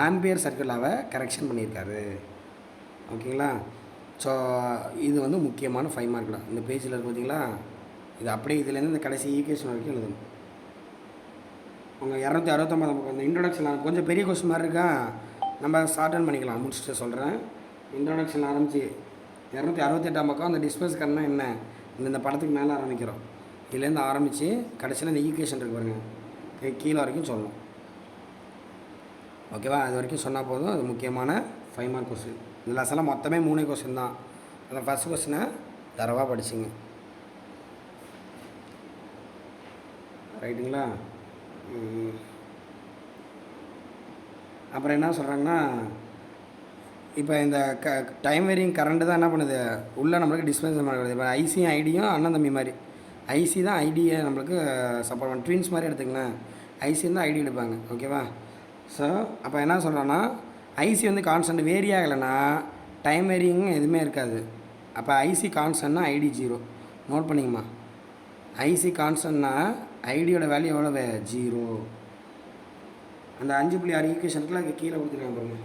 ஆம்பியர் சர்க்கிளாவை கரெக்ஷன் பண்ணியிருக்காரு. ஓகேங்களா. ஸோ இது வந்து முக்கியமான 5 மார்க் தான். இந்த பேஜில் இருக்கு பார்த்தீங்களா, இது அப்படியே இதுலேருந்து இந்த கடைசி ஈக்குவேஷன் வரைக்கும் எழுதணும். உங்கள் 269 பக்கம் இந்த இன்ட்ரொடக்ஷன் கொஞ்சம் பெரிய கொஸ்டின் மாதிரி இருக்கா, நம்ம ஷார்டன் பண்ணிக்கலாம், முடிச்சுட்டு சொல்கிறேன். இன்ட்ரொடக்ஷன் ஆரம்பித்து 268 பக்கம் அந்த டிஸ்பிளேஸ் கரண்ட்னா என்ன, இந்த படத்துக்கு மேலே ஆரம்பிக்கிறோம். இதுலேருந்து ஆரம்பித்து கடைசியில் இந்த ஈக்குவேஷன் இருக்கு பாருங்கள், கீழே வரைக்கும் சொல்லணும். ஓகேவா, அது வரைக்கும் சொன்னால் போதும். அது முக்கியமான 5 மார்க் கொஸ்டின். இந்த லெசனில் மொத்தமே 3 கொஸ்டின் தான். அந்த ஃபஸ்ட் கொஸ்டினை தரவாக படிச்சிங்க, ரைட்டுங்களா. அப்புறம் என்ன சொல்கிறாங்கன்னா, இப்போ இந்த டைம் வேரிங் கரண்ட்டு தான் என்ன பண்ணுது, உள்ளே நம்மளுக்கு டிஸ்பிளேஸ்மென்ட் பண்ணுறது. இப்போ ஐசியும் ஐடியும் அண்ணன் தம்பி மாதிரி, ஐசி தான் ஐடியை நம்மளுக்கு சப்போர்ட் பண்ண, ட்வின்ஸ் மாதிரி எடுத்துங்களேன், ஐசி தான் ஐடி எடுப்பாங்க. ஓகேவா. ஸோ அப்போ என்ன சொல்கிறோன்னா, ஐசி வந்து கான்ஸ்டன்ட் வேரி ஆகலைன்னா டைம் வேரிங் எதுவுமே இருக்காது. அப்போ ஐசி கான்ஸ்டன்ட்னா ஐடி 0. நோட் பண்ணிங்கம்மா, ஐசி கான்ஸ்டன்ட்னா ஐடியோட வேல்யூ எவ்வளவு, 0. அந்த 5.6 ஈக்குவேஷனுக்குலாம் அங்கே கீழே கொடுத்துருக்காங்க பாருங்க.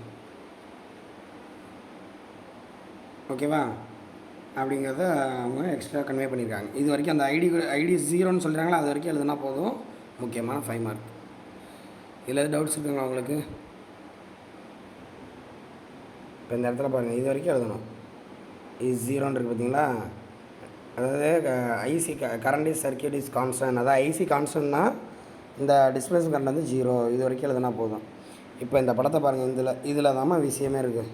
ஓகேவா, அப்படிங்கிறத அவங்க எக்ஸ்ட்ரா கன்வே பண்ணியிருக்காங்க. இது வரைக்கும் அந்த ஐடி 0ன்னு சொல்கிறாங்களா, அது வரைக்கும் எழுதுனா போதும். முக்கியமான 5 மார்க். இதில் எதாவது டவுட்ஸ் இருக்குங்களா உங்களுக்கு? இப்போ இந்த இடத்துல பாருங்கள், இது வரைக்கும் எழுதணும். இது 0ன்னு இருக்குது பார்த்தீங்களா, அதாவது IC current is circuit is constant, அதாவது ஐசி கான்ஸ்டன்ட்னா இந்த டிஸ்பிளேஸ்மென்ட் கரண்ட் வந்து 0. இது வரைக்கும் எழுதுனா போதும். இப்போ இந்த படத்தை பாருங்கள், இதில் தாம்மா விஷயமே இருக்குது.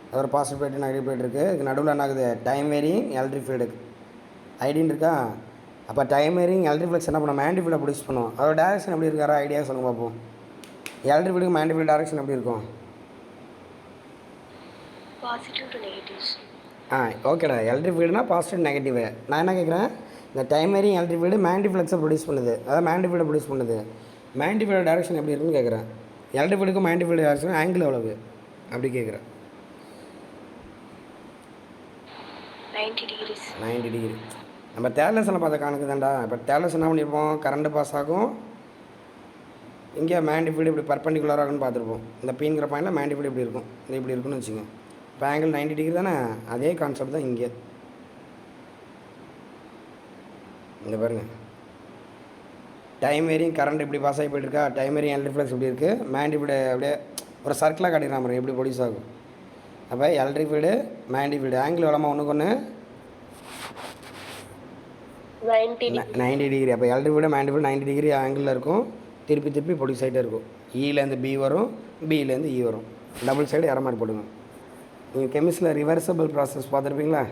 அது ஒரு பாசிட்டிவ் பிளேட் நெகட்டிவ் பிளேட் இருக்குது. இதுக்கு நடுவில் என்ன ஆகுது, டைம் வேரிங் எலக்ட்ரிக் ஃபீல்டு ஐடின்னு இருக்கா. அப்போ டைம் வேரிங் எலக்ட்ரிக் ஃப்ளக்ஸ் என்ன பண்ணும், மேண்டிஃபீல்டை ப்ரொடியூஸ் பண்ணும். அதோட டேரக்ஷன் எப்படி இருக்காரா, ஐடியா சொல்லுங்கள் பார்ப்போம். எலக்ட்ரிக் ஃபீல்டுக்கு மேண்டிஃபீல்டு டேரக்ஷன் எப்படி இருக்கும், பாசிட்டிவ் டு நெகட்டிவ்ஸ். ஓகேடா, எலக்ட்ரிக் ஃபீல்டுனா பாசிட்டிவ் நெகட்டிவ். நான் என்ன கேட்குறேன், இந்த டைம் வேரிங் எலக்ட்ரிக் ஃபீல்டு மேண்டிஃப்ளக்ஸை ப்ரொடியூஸ் பண்ணுது, அதாவது மேண்டிஃபீல்டை ப்ரொடியூஸ் பண்ணுது. மேண்டிஃபீல்டு டேரக்ஷன் எப்படி இருக்குன்னு கேட்குறேன். எலக்ட்ரிக் ஃபீல்டுக்கும் மேண்டிஃபீல்டு டேரக்ஷன் ஆங்கிள் எவ்வளவு அப்படி கேட்குறேன். 90 degrees. 90 டிகிரி. நம்ம தேர்லெஸில் பார்த்த கணக்கு தான்டா. இப்போ தேர்லெஸ் என்ன பண்ணியிருப்போம், கரண்ட்டு பாஸ் ஆகும், இங்கே மேண்டிஃபீல்டு இப்படி பர்பண்டிகுலராக இருக்குன்னு பார்த்துருப்போம். இந்த பீங்கிற பாயிண்டில் மேண்டிஃபீல்டு இப்படி இருக்கும், இந்த இப்படி இருக்குன்னு வச்சுங்க. இப்போ ஆங்கிள் 90 டிகிரி தானே, அதே கான்செப்ட் தான் இங்கே. இந்த பாருங்கள், டைம் வேரியும் கரண்ட் இப்படி பாஸ் ஆகி போயிட்டுருக்கா, டைம் வேரியும் எலக்ட்ரிக் ஃப்ளக்ஸ் இப்படி இருக்குது, மேண்டிஃபீல்டு அப்படியே ஒரு சர்க்கிளாக காட்டிடுறான் பாருங்க, எப்படி ப்ரொடியூஸ் ஆகும். அப்போ எலக்ட்ரிக் ஃபீல்டு மேண்டிஃபீல்டு ஆங்கிள் எவ்வளோமா, ஒன்றுக்கு ஒன்று 90 டிகிரி. அப்போ எலக்ட்ரிக் ஃபீல்டு மேண்டிஃபீல்டு 90 டிகிரி ஆங்கிளில் இருக்கும், திருப்பி திருப்பி ப்ரொடியூஸ் ஆகிட்டே இருக்கும். இலேருந்து பி வரும், பியிலேருந்து இ வரும், டபுள் சைடு இற மாதிரி போடுங்க. நீங்கள் கெமிஸ்ட்ரியில் ரிவர்சபிள் ப்ராசஸ் பார்த்துருப்பீங்களா,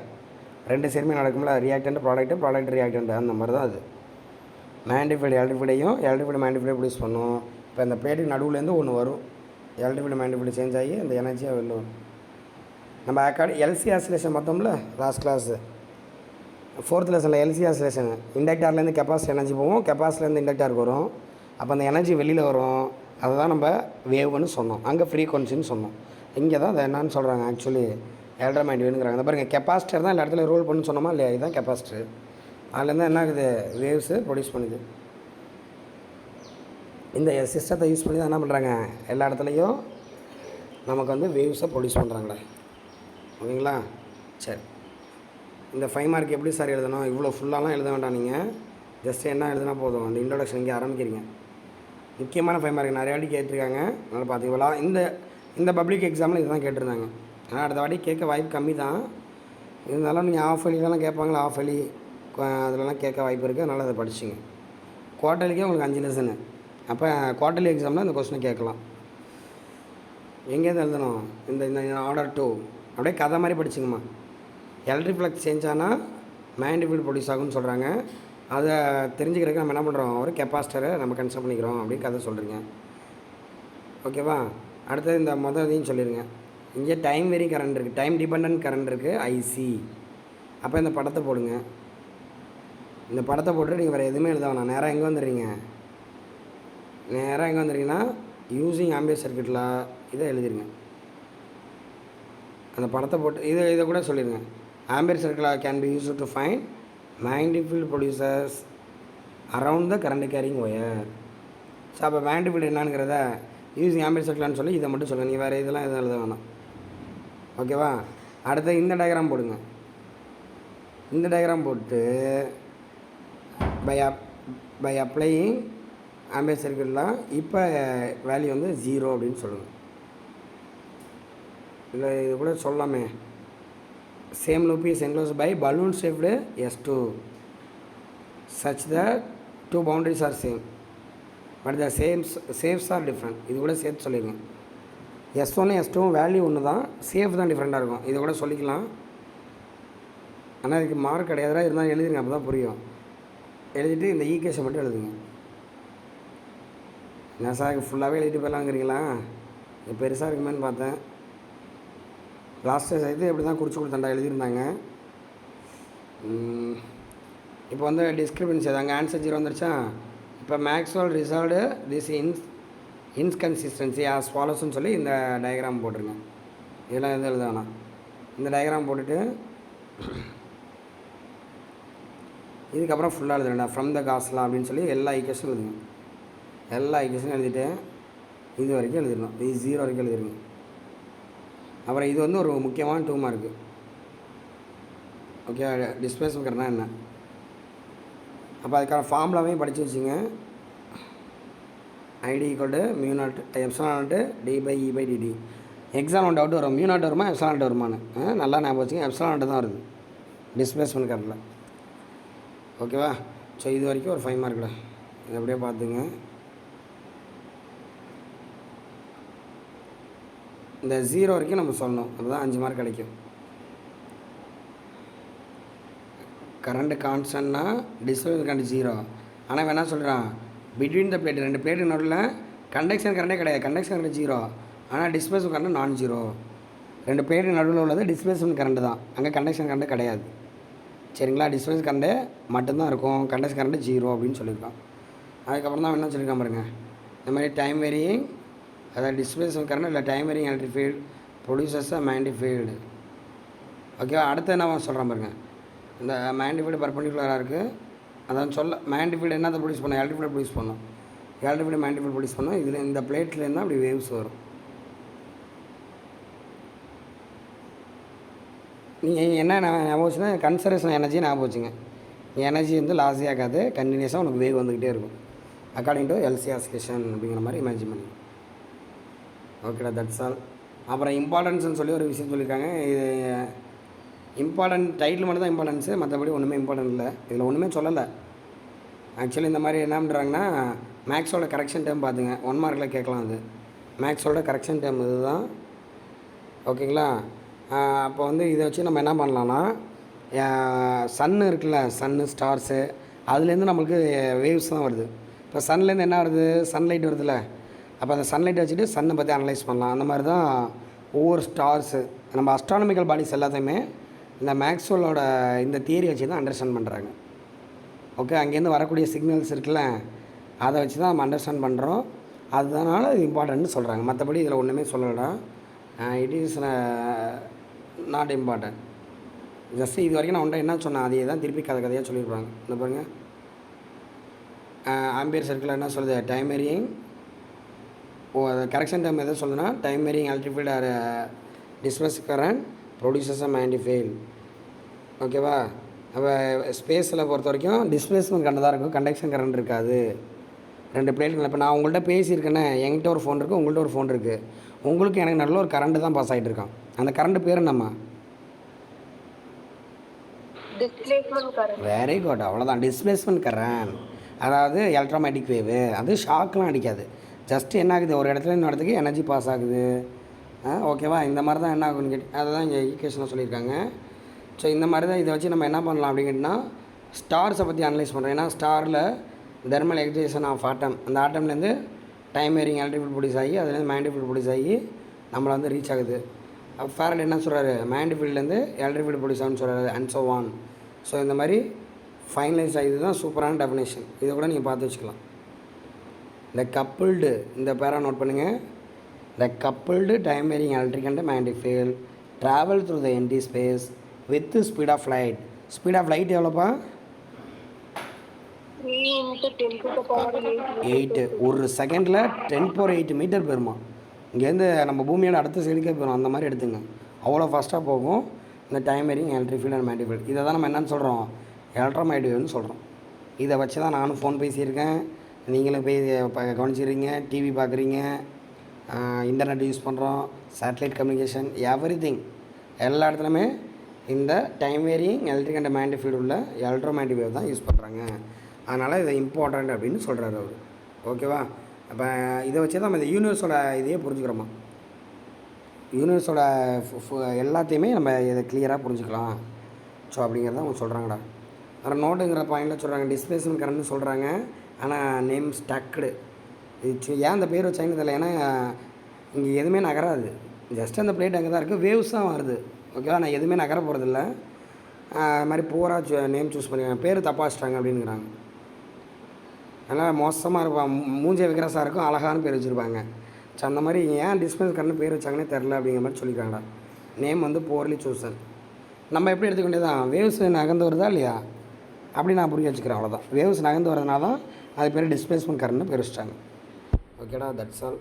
2 சைடுமே நடக்கும்ல, ரியாக்டன்ட் ப்ராடக்ட் ரியாக்டன்ட், அந்த மாதிரி தான் அது. மேண்டிஃபீல்டு எலக்ட்ரிக் ஃபீல்டையும் எலக்ட்ரிக் ஃபீல்டு மேண்டிஃபீல்டு ப்ரொடியூஸ் பண்ணும். இப்போ இந்த பிளேட்டுக்கு நடுவுலேருந்து ஒன்று வரும், எலக்ட்ரிக் ஃபீல்டு மேண்டிஃபீல்டு சேஞ்ச் ஆகி அந்த எனர்ஜியாக வெளில வரும். நம்ம எல்சி ஆசிலேஷன் பார்த்தோம்ல லாஸ்ட் கிளாஸு, 4th லெசனில் எல்சி ஆசிலேஷன், இண்டக்டார்லேருந்து கெப்பாசிட்டி எனர்ஜி போகும், கெப்பாசிட்டிலேருந்து இண்டக்டாருக்கு வரும். அப்போ அந்த எனர்ஜி வெளியில் வரும், அதை தான் நம்ம வேவ்னு சொன்னோம், அங்கே ஃப்ரீக்வன்சின்னு சொன்னோம். இங்கே தான் அதை என்னான்னு சொல்கிறாங்க, ஆக்சுவலி எலக்ட்ரோமேக்னெட்டிக்ங்கிறாங்க. அந்த பாருங்கள் கெப்பாசிட்டர் தான் எல்லா இடத்துல ரோல் பண்ணுன்னு சொன்னோமா இல்லையா? இதுதான் கெப்பாசிட்டர். அதுலேருந்து என்ன ஆகுது? வேவ்ஸு ப்ரொடியூஸ் பண்ணுது. இந்த சிஸ்டத்தை யூஸ் பண்ணி தான் என்ன பண்ணுறாங்க? எல்லா இடத்துலையும் நமக்கு வந்து வேவ்ஸை ப்ரொடியூஸ் பண்ணுறாங்களே. ஓகேங்களா? சரி, இந்த 5 மார்க் எப்படி சார் எழுதணும்? இவ்வளோ ஃபுல்லாலாம் எழுத வேண்டாம். நீங்கள் ஜஸ்ட் என்ன எழுதுனா போதும். அந்த இன்ட்ரோடக்ஷன் இங்கே ஆரம்பிக்கிறீங்க. முக்கியமான 5 மார்க் நிறைய வாட்டி கேட்டிருக்காங்க. அதனால் பார்த்தீங்களா, இந்த பப்ளிக் எக்ஸாமில் இதுதான் கேட்டிருந்தாங்க. ஆனால் அடுத்த வாட்டி கேட்க வாய்ப்பு கம்மி தான். இருந்தாலும் நீங்கள் ஆஃப் எலிலாம் கேட்பாங்களா? ஆஃப் எலி அதிலலாம் கேட்க வாய்ப்பு இருக்குது. அதனால் அதை படிச்சுங்க. குவார்ட்டர்லிக்கே உங்களுக்கு 5 லெசனு. அப்போ குவார்ட்டர்லி எக்ஸாமில் இந்த கொஸ்டினை கேட்கலாம். எங்கேருந்து எழுதணும்? இந்த இந்த ஆர்டர் 2 அப்படியே கதை மாதிரி படிச்சுங்கம்மா. எலக்ட்ரிக் ஃப்ளக்ஸ் சேஞ்ச் ஆனால் மேக்னெட்டிக் ஃபீல்டு ப்ரொடியூஸ் ஆகும்னு சொல்கிறாங்க. அதை தெரிஞ்சுக்கிறதுக்கு நம்ம என்ன பண்ணுறோம்? ஒரு கெப்பாசிட்டரை நம்ம கன்சிடர் பண்ணிக்கிறோம் அப்படின்னு கதை சொல்கிறீங்க. ஓகேவா? அடுத்தது இந்த இதையும் சொல்லிடுங்க. இங்கே டைம் வேரி கரண்ட் இருக்குது, டைம் டிபெண்ட் கரண்ட் இருக்குது, ஐசி. அப்போ இந்த படத்தை போடுங்க. இந்த படத்தை போட்டு நீங்கள் வேறு எதுவுமே எழுத வேணாம். நேராக எங்கே வந்துடுறீங்க? நேராக எங்கே வந்துடுறீங்கன்னா யூஸிங் ஆம்பியர் சர்க்யூட்டில் இதை எழுதிருங்க. அந்த படத்தை போட்டு இதை கூட சொல்லிடுங்க. Ampere circle can be used to find magnetic field produces around the current carrying wire. So அப்போ மேக்னெட்டிக் ஃபீல்டு என்னங்கிறத யூஸிங் ஆம்பியர் சர்க்கிளான்னு சொல்லி இதை மட்டும் சொல்லுங்கள். நீ வேறு இதெல்லாம் எதுவும் எழுத வேணாம். ஓகேவா? அடுத்து இந்த டயக்ராம் போடுங்க. இந்த டயக்ராம் போட்டு பை அப்ளையிங் ஆம்பியர் சர்க்கியூட்லாம் இப்போ வேல்யூ வந்து 0 அப்படின்னு சொல்லுங்கள். இல்லை இது கூட சொல்லாமே. Same loop is enclosed by balloon shaped S2 such that 2 boundaries are same but the shapes are different. இது கூட சேர்த்து சொல்லிடுங்க. S1 S2 வேல்யூ ஒன்று தான், சேஃப் தான் டிஃப்ரெண்ட்டாக இருக்கும். இதை கூட சொல்லிக்கலாம். ஆனால் இதுக்கு மார்க் கிடையாதுடா, இருந்தாலும் எழுதிருங்க. அப்போ தான் புரியும். எழுதிட்டு இந்த ஈக்குவேஷன் மட்டும் எழுதுங்க. என்ன சார் ஃபுல்லாகவே எழுதிட்டு போயிடலாங்கிறீங்களா? இது பெருசாக இருக்குமேன்னு பார்த்தேன். லாஸ்ட்டு இது எப்படி தான் குறித்து கொடுத்தாண்டா எழுதியிருந்தாங்க. இப்போ வந்து டிஸ்கிரிபன்சி அங்கே ஆன்சர் 0 வந்துருச்சா? இப்போ Maxwell resolved this inconsistency as ஃபாலோஸ்ன்னு சொல்லி இந்த டயக்ராம் போட்டுருங்க. இதெல்லாம் எதுவும் எழுத வேணாம். இந்த டயக்ராம் போட்டுட்டு இதுக்கப்புறம் ஃபுல்லாக எழுதுறேன்டா ஃப்ரம் த காஸ்லாம் அப்படின்னு சொல்லி எல்லா ஈக்குவேஷனும் எழுதுங்க. எல்லா ஈக்குவேஷனும் எழுதிட்டு இது வரைக்கும் எழுதிடணும். இது 0 வரைக்கும் எழுதிருங்க. அப்புறம் இது வந்து ஒரு முக்கியமான 2 மார்க்கு. ஓகே, டிஸ்பிளேஸ்மெண்ட்னா என்ன? அப்போ அதுக்கான ஃபார்முலாவே படித்து வச்சுங்க. ID equal to μ0 epsilon d/E/dt. Exam 1 doubt வரும். μ0 வருமா எப்சிலான் வருமானு நல்லா ஞாபகம் வச்சுங்க. எப்சிலான் தான் வருது டிஸ்பிளேஸ்மெண்ட் கரண்டில். ஓகேவா? ஸோ இது வரைக்கும் ஒரு 5 மார்க்கில் இது அப்படியே பார்த்துங்க. இந்த 0 வரைக்கும் நம்ம சொல்லணும். அப்போ தான் 5 மார்க் கிடைக்கும். கரண்ட் கான்ஸ்டன்ட்னா டிஸ்பிளேஸ்மெண்ட் கரண்ட் 0. ஆனால் இவன் என்ன சொல்கிறான்? பிட்வீன் த பிளேட், 2 பிளேட்டு நடுவில் கண்டக்ஷன் கரண்டே கிடையாது. கண்டக்ஷன் கரண்ட் 0, ஆனால் டிஸ்பிளேஸ்மெண்ட் கரண்ட் நான் 0. 2 பிளேட்டு நடுவில் உள்ளது டிஸ்பிளேஸ்மெண்ட் கரண்ட் தான். அங்கே கண்டக்ஷன் கரண்ட் கிடையாது. சரிங்களா? டிஸ்பிளேஸ் கரண்ட்டு மட்டும்தான் இருக்கும். கண்டக்ஷன் கரண்ட் 0 அப்படின்னு சொல்லியிருக்கான். அதுக்கப்புறம் தான் என்ன சொல்லியிருக்கான் பாருங்கள். இந்த மாதிரி டைம் வேரியிங், அதாவது டிஸ்பிளேஸ்மெண்ட் கரண்ட் இல்லை time varying electric field producers magnetic field. ஓகேவா? அடுத்து என்ன சொல்கிறான் பாருங்கள். இந்த மேக்னெட்டிக் ஃபீல்டு பர்பெண்டிகுலராக இருக்குது. அதான் சொல்ல மேக்னெட்டிக் ஃபீல்டு என்னத்தை ப்ரொடியூஸ் பண்ணோம்? எலக்ட்ரிக் ஃபீல்டு ப்ரொடியூஸ் பண்ணோம். Electric field magnetic field produce பண்ணோம். இதில் இந்த பிளேட்லேருந்து அப்படி வேவ்ஸ் வரும். நீங்கள் என்ன ஞாபகம் வச்சுன்னா கன்சர்வேஷன் எனர்ஜி ஞாபகம் வச்சுங்க. எனர்ஜி வந்து லாஸே ஆகாது, கண்டினியூஸாக உனக்கு வேவ் வந்துக்கிட்டே இருக்கும். அக்கார்டிங் டு எல்சி ஆஸ்கேஷன் அப்படிங்கிற மாதிரி இமேஜின் பண்ணி. ஓகேடா, தட்ஸ் ஆல். அப்புறம் இம்பார்ட்டன்ஸ்னு சொல்லி ஒரு விஷயம் சொல்லியிருக்காங்க. இது இம்பார்ட்டன்ட் டைட்டில் மட்டும் தான் இம்பார்ட்டன்ஸு, மற்றபடி ஒன்றுமே இம்பார்ட்டன்ட் இல்லை. இதில் ஒன்றுமே சொல்லலை. ஆக்சுவலி இந்த மாதிரி என்ன பண்ணுறாங்கன்னா மேக்ஸோட கரெக்ஷன் டேர்ம் பார்த்துங்க. 1 மார்க்கில் கேட்கலாம். அது மேக்ஸோட கரெக்ஷன் டேர்ம் இது தான். ஓகேங்களா? அப்போ வந்து இதை வச்சு நம்ம என்ன பண்ணலான்னா சன்னு இருக்குல்ல, சன்னு ஸ்டார்ஸு, அதுலேருந்து நம்மளுக்கு வேவ்ஸ் தான் வருது. இப்போ சன்லேருந்து என்ன வருது? சன்லைட் வருதுல்ல. அப்போ அந்த சன்லைட்டை வச்சுட்டு சன்னை பற்றி அனலைஸ் பண்ணலாம். அந்த மாதிரி தான் ஒவ்வொரு ஸ்டார்ஸு நம்ம அஸ்ட்ரானமிக்கல் பாடிஸ் எல்லாத்தையுமே இந்த மேக்ஸ்வெல்லோட இந்த தியரி வச்சு தான் அண்டர்ஸ்டாண்ட் பண்ணுறாங்க. ஓகே, அங்கேருந்து வரக்கூடிய சிக்னல்ஸ் இருக்குல்ல, அதை வச்சு தான் நம்ம அண்டர்ஸ்டாண்ட் பண்ணுறோம். அதனால் இது இம்பார்ட்டன்ட்னு சொல்கிறாங்க. மற்றபடி இதில் ஒன்றுமே சொல்லலை. It is not important. Just இது வரைக்கும் நான் உன்ட்ட என்ன சொன்னேன் அதே தான் திருப்பி கதையாக சொல்லியிருப்பாங்க. இந்த பாருங்கள், ஆம்பியர் சர்க்கிள் என்ன சொல்லுது, டைம் வேரியிங். அது கரெக்ஷன் டைம் எதை சொல்லுதுன்னா, time varying electric or displace current produces a magnetic field. ஓகேவா? அப்போ ஸ்பேஸில் பொறுத்த வரைக்கும் டிஸ்பிளேஸ்மெண்ட் கரண்ட் தான் இருக்கும், கண்டக்ஷன் கரண்ட் இருக்காது. ரெண்டு பிளேட்டுகள். இப்போ நான் உங்கள்கிட்ட பேசியிருக்கேன்னே, என்கிட்ட ஒரு ஃபோன் இருக்குது, உங்கள்கிட்ட ஒரு ஃபோன் இருக்குது. உங்களுக்கு எனக்கு நல்ல ஒரு கரண்ட்டு தான் பாஸ் ஆகிட்டு இருக்கான். அந்த கரண்ட் பேர் என்னம்மா? Displacement current. வெரி குட், அவ்வளோதான். டிஸ்பிளேஸ்மெண்ட் கரண்ட், அதாவது எலக்ட்ரோமேட்டிக் வேவு. அது ஷாக்லாம் அடிக்காது. ஜஸ்ட்டு என்ன ஆகுது, ஒரு இடத்துல இன்னொரு இடத்துக்கு எனர்ஜி பாஸ் ஆகுது. ஓகேவா? இந்த மாதிரி தான் என்ன ஆகுன்னு கேட்டு அதை தான் இங்கே ஈக்குவேஷனில் சொல்லியிருக்காங்க. ஸோ இந்த மாதிரி தான் இதை வச்சு நம்ம என்ன பண்ணலாம் அப்படின்னு கேட்டிங்கன்னா, ஸ்டார்ஸை பற்றி அனலைஸ் பண்ணுறோம். ஏன்னா ஸ்டாரில் தெர்மல் எக்ஸைட்டேஷன் ஆஃப் ஆட்டம், அந்த ஆட்டம்லேருந்து time varying electric field produce ஆகி அதுலேருந்து மேக்னெட்டிக் ஃபீல்ட் ப்ரொடியூஸ் ஆகி நம்மளை வந்து ரீச் ஆகுது. அப்போ ஃபேரட் என்ன சொல்கிறாரு, மேக்னெட்டிக் ஃபீல்ட்லேருந்து எலக்ட்ரிக் ஃபீல்ட் ப்ரொடியூஸ் ஆகுன்னு சொல்கிறாரு, அண்ட் ஸோ ஆன். ஸோ இந்த மாதிரி ஃபைனலைஸ் ஆகிது தான் சூப்பரான டெஃபினேஷன். இதை கூட நீங்கள் பார்த்து வச்சுக்கலாம். இந்த கப்புள்டு, இந்த பேரா நோட் பண்ணுங்கள். The coupled time varying electric and magnetic field travel through the empty space with speed of light. Speed of light எவ்வளோப்பா? 3 × 10⁸ 8. ஒரு செகண்டில் 10⁸8 மீட்டர் போயிருமா. இங்கேருந்து நம்ம பூமியோட அடுத்த சைடுக்கே போயிடும். அந்த மாதிரி எடுத்துங்க, அவ்வளோ ஃபாஸ்ட்டாக போகும் இந்த time varying electric field and magnetic field. இதை தான் நம்ம என்னென்னு சொல்கிறோம், எலக்ட்ரோமேக்னெட்டிக் வேவ்னு சொல்கிறோம். இதை வச்சு தான் நானும் ஃபோன் பேசியிருக்கேன், நீங்களும் கவனிச்சிடுறீங்க, டிவி பார்க்குறீங்க, இன்டர்நெட் யூஸ் பண்ணுறோம், சேட்டலைட் கம்யூனிகேஷன், எவ்ரிதிங் எல்லா இடத்துலையுமே இந்த time varying electric and magnetic field உள்ள எலக்ட்ரோமேக்னெட்டிக் வேவ் தான் யூஸ் பண்ணுறாங்க. அதனால் இது இம்பார்ட்டண்ட் அப்படின்னு சொல்கிறாரு அவர். ஓகேவா? அப்போ இதை வச்சு தான் நம்ம இந்த யூனிவர்ஸோட இதையே புரிஞ்சுக்கிறோமா. யூனிவர்ஸோட எல்லாத்தையுமே நம்ம இதை கிளியராக புரிஞ்சுக்கலாம். ஸோ அப்படிங்கிறத அவங்க சொல்கிறாங்கடா. அப்புறம் நோட்டுங்கிற பாயிண்டில் சொல்கிறாங்க, டிஸ்பிளேஸ்மெண்ட் கரண்ட்னு சொல்கிறாங்க. ஆனால் நேம் ஸ்டக்குடு. இது ஏன் அந்த பேர் வச்சாங்கன்னு தெரியல. ஏன்னா இங்கே எதுவுமே நகராது, ஜஸ்ட் அந்த பிளேட் அங்கே தான் இருக்குது, வேவ்ஸ் தான் வருது. ஓகேவா? நான் எதுவுமே நகர போகிறதில்ல. அது மாதிரி போராக நேம் சூஸ் பண்ணிக்கிறாங்க, பேர் தப்பாக வச்சிட்டாங்க அப்படிங்கிறாங்க. அதனால் மோசமாக இருப்பான், மூஞ்ச விக்ரஸாக இருக்கும், அழகான பேர் வச்சுருப்பாங்க. ஸோ அந்த மாதிரி ஏன் டிஸ்பிளேஸ் கரண்ட் பேர் வச்சாங்கன்னே தெரில அப்படிங்கிற மாதிரி சொல்லிக்கிறாங்கடா. நேம் வந்து போர்லி சூசன். நம்ம எப்படி எடுத்துக்க வேண்டியதான், வேவ்ஸ் நகர்ந்து வருதா இல்லையா அப்படி நான் புரிய வச்சுக்கிறேன். அவ்வளோதான். வேவ்ஸ் நகர்ந்து வரதுனால தான் அது பேர் டிஸ்பிளேஸ்மெண்ட் கரண்ட்னு பேர் வச்சிட்டாங்க. ஓகேடா, தட்ஸ் ஆல்.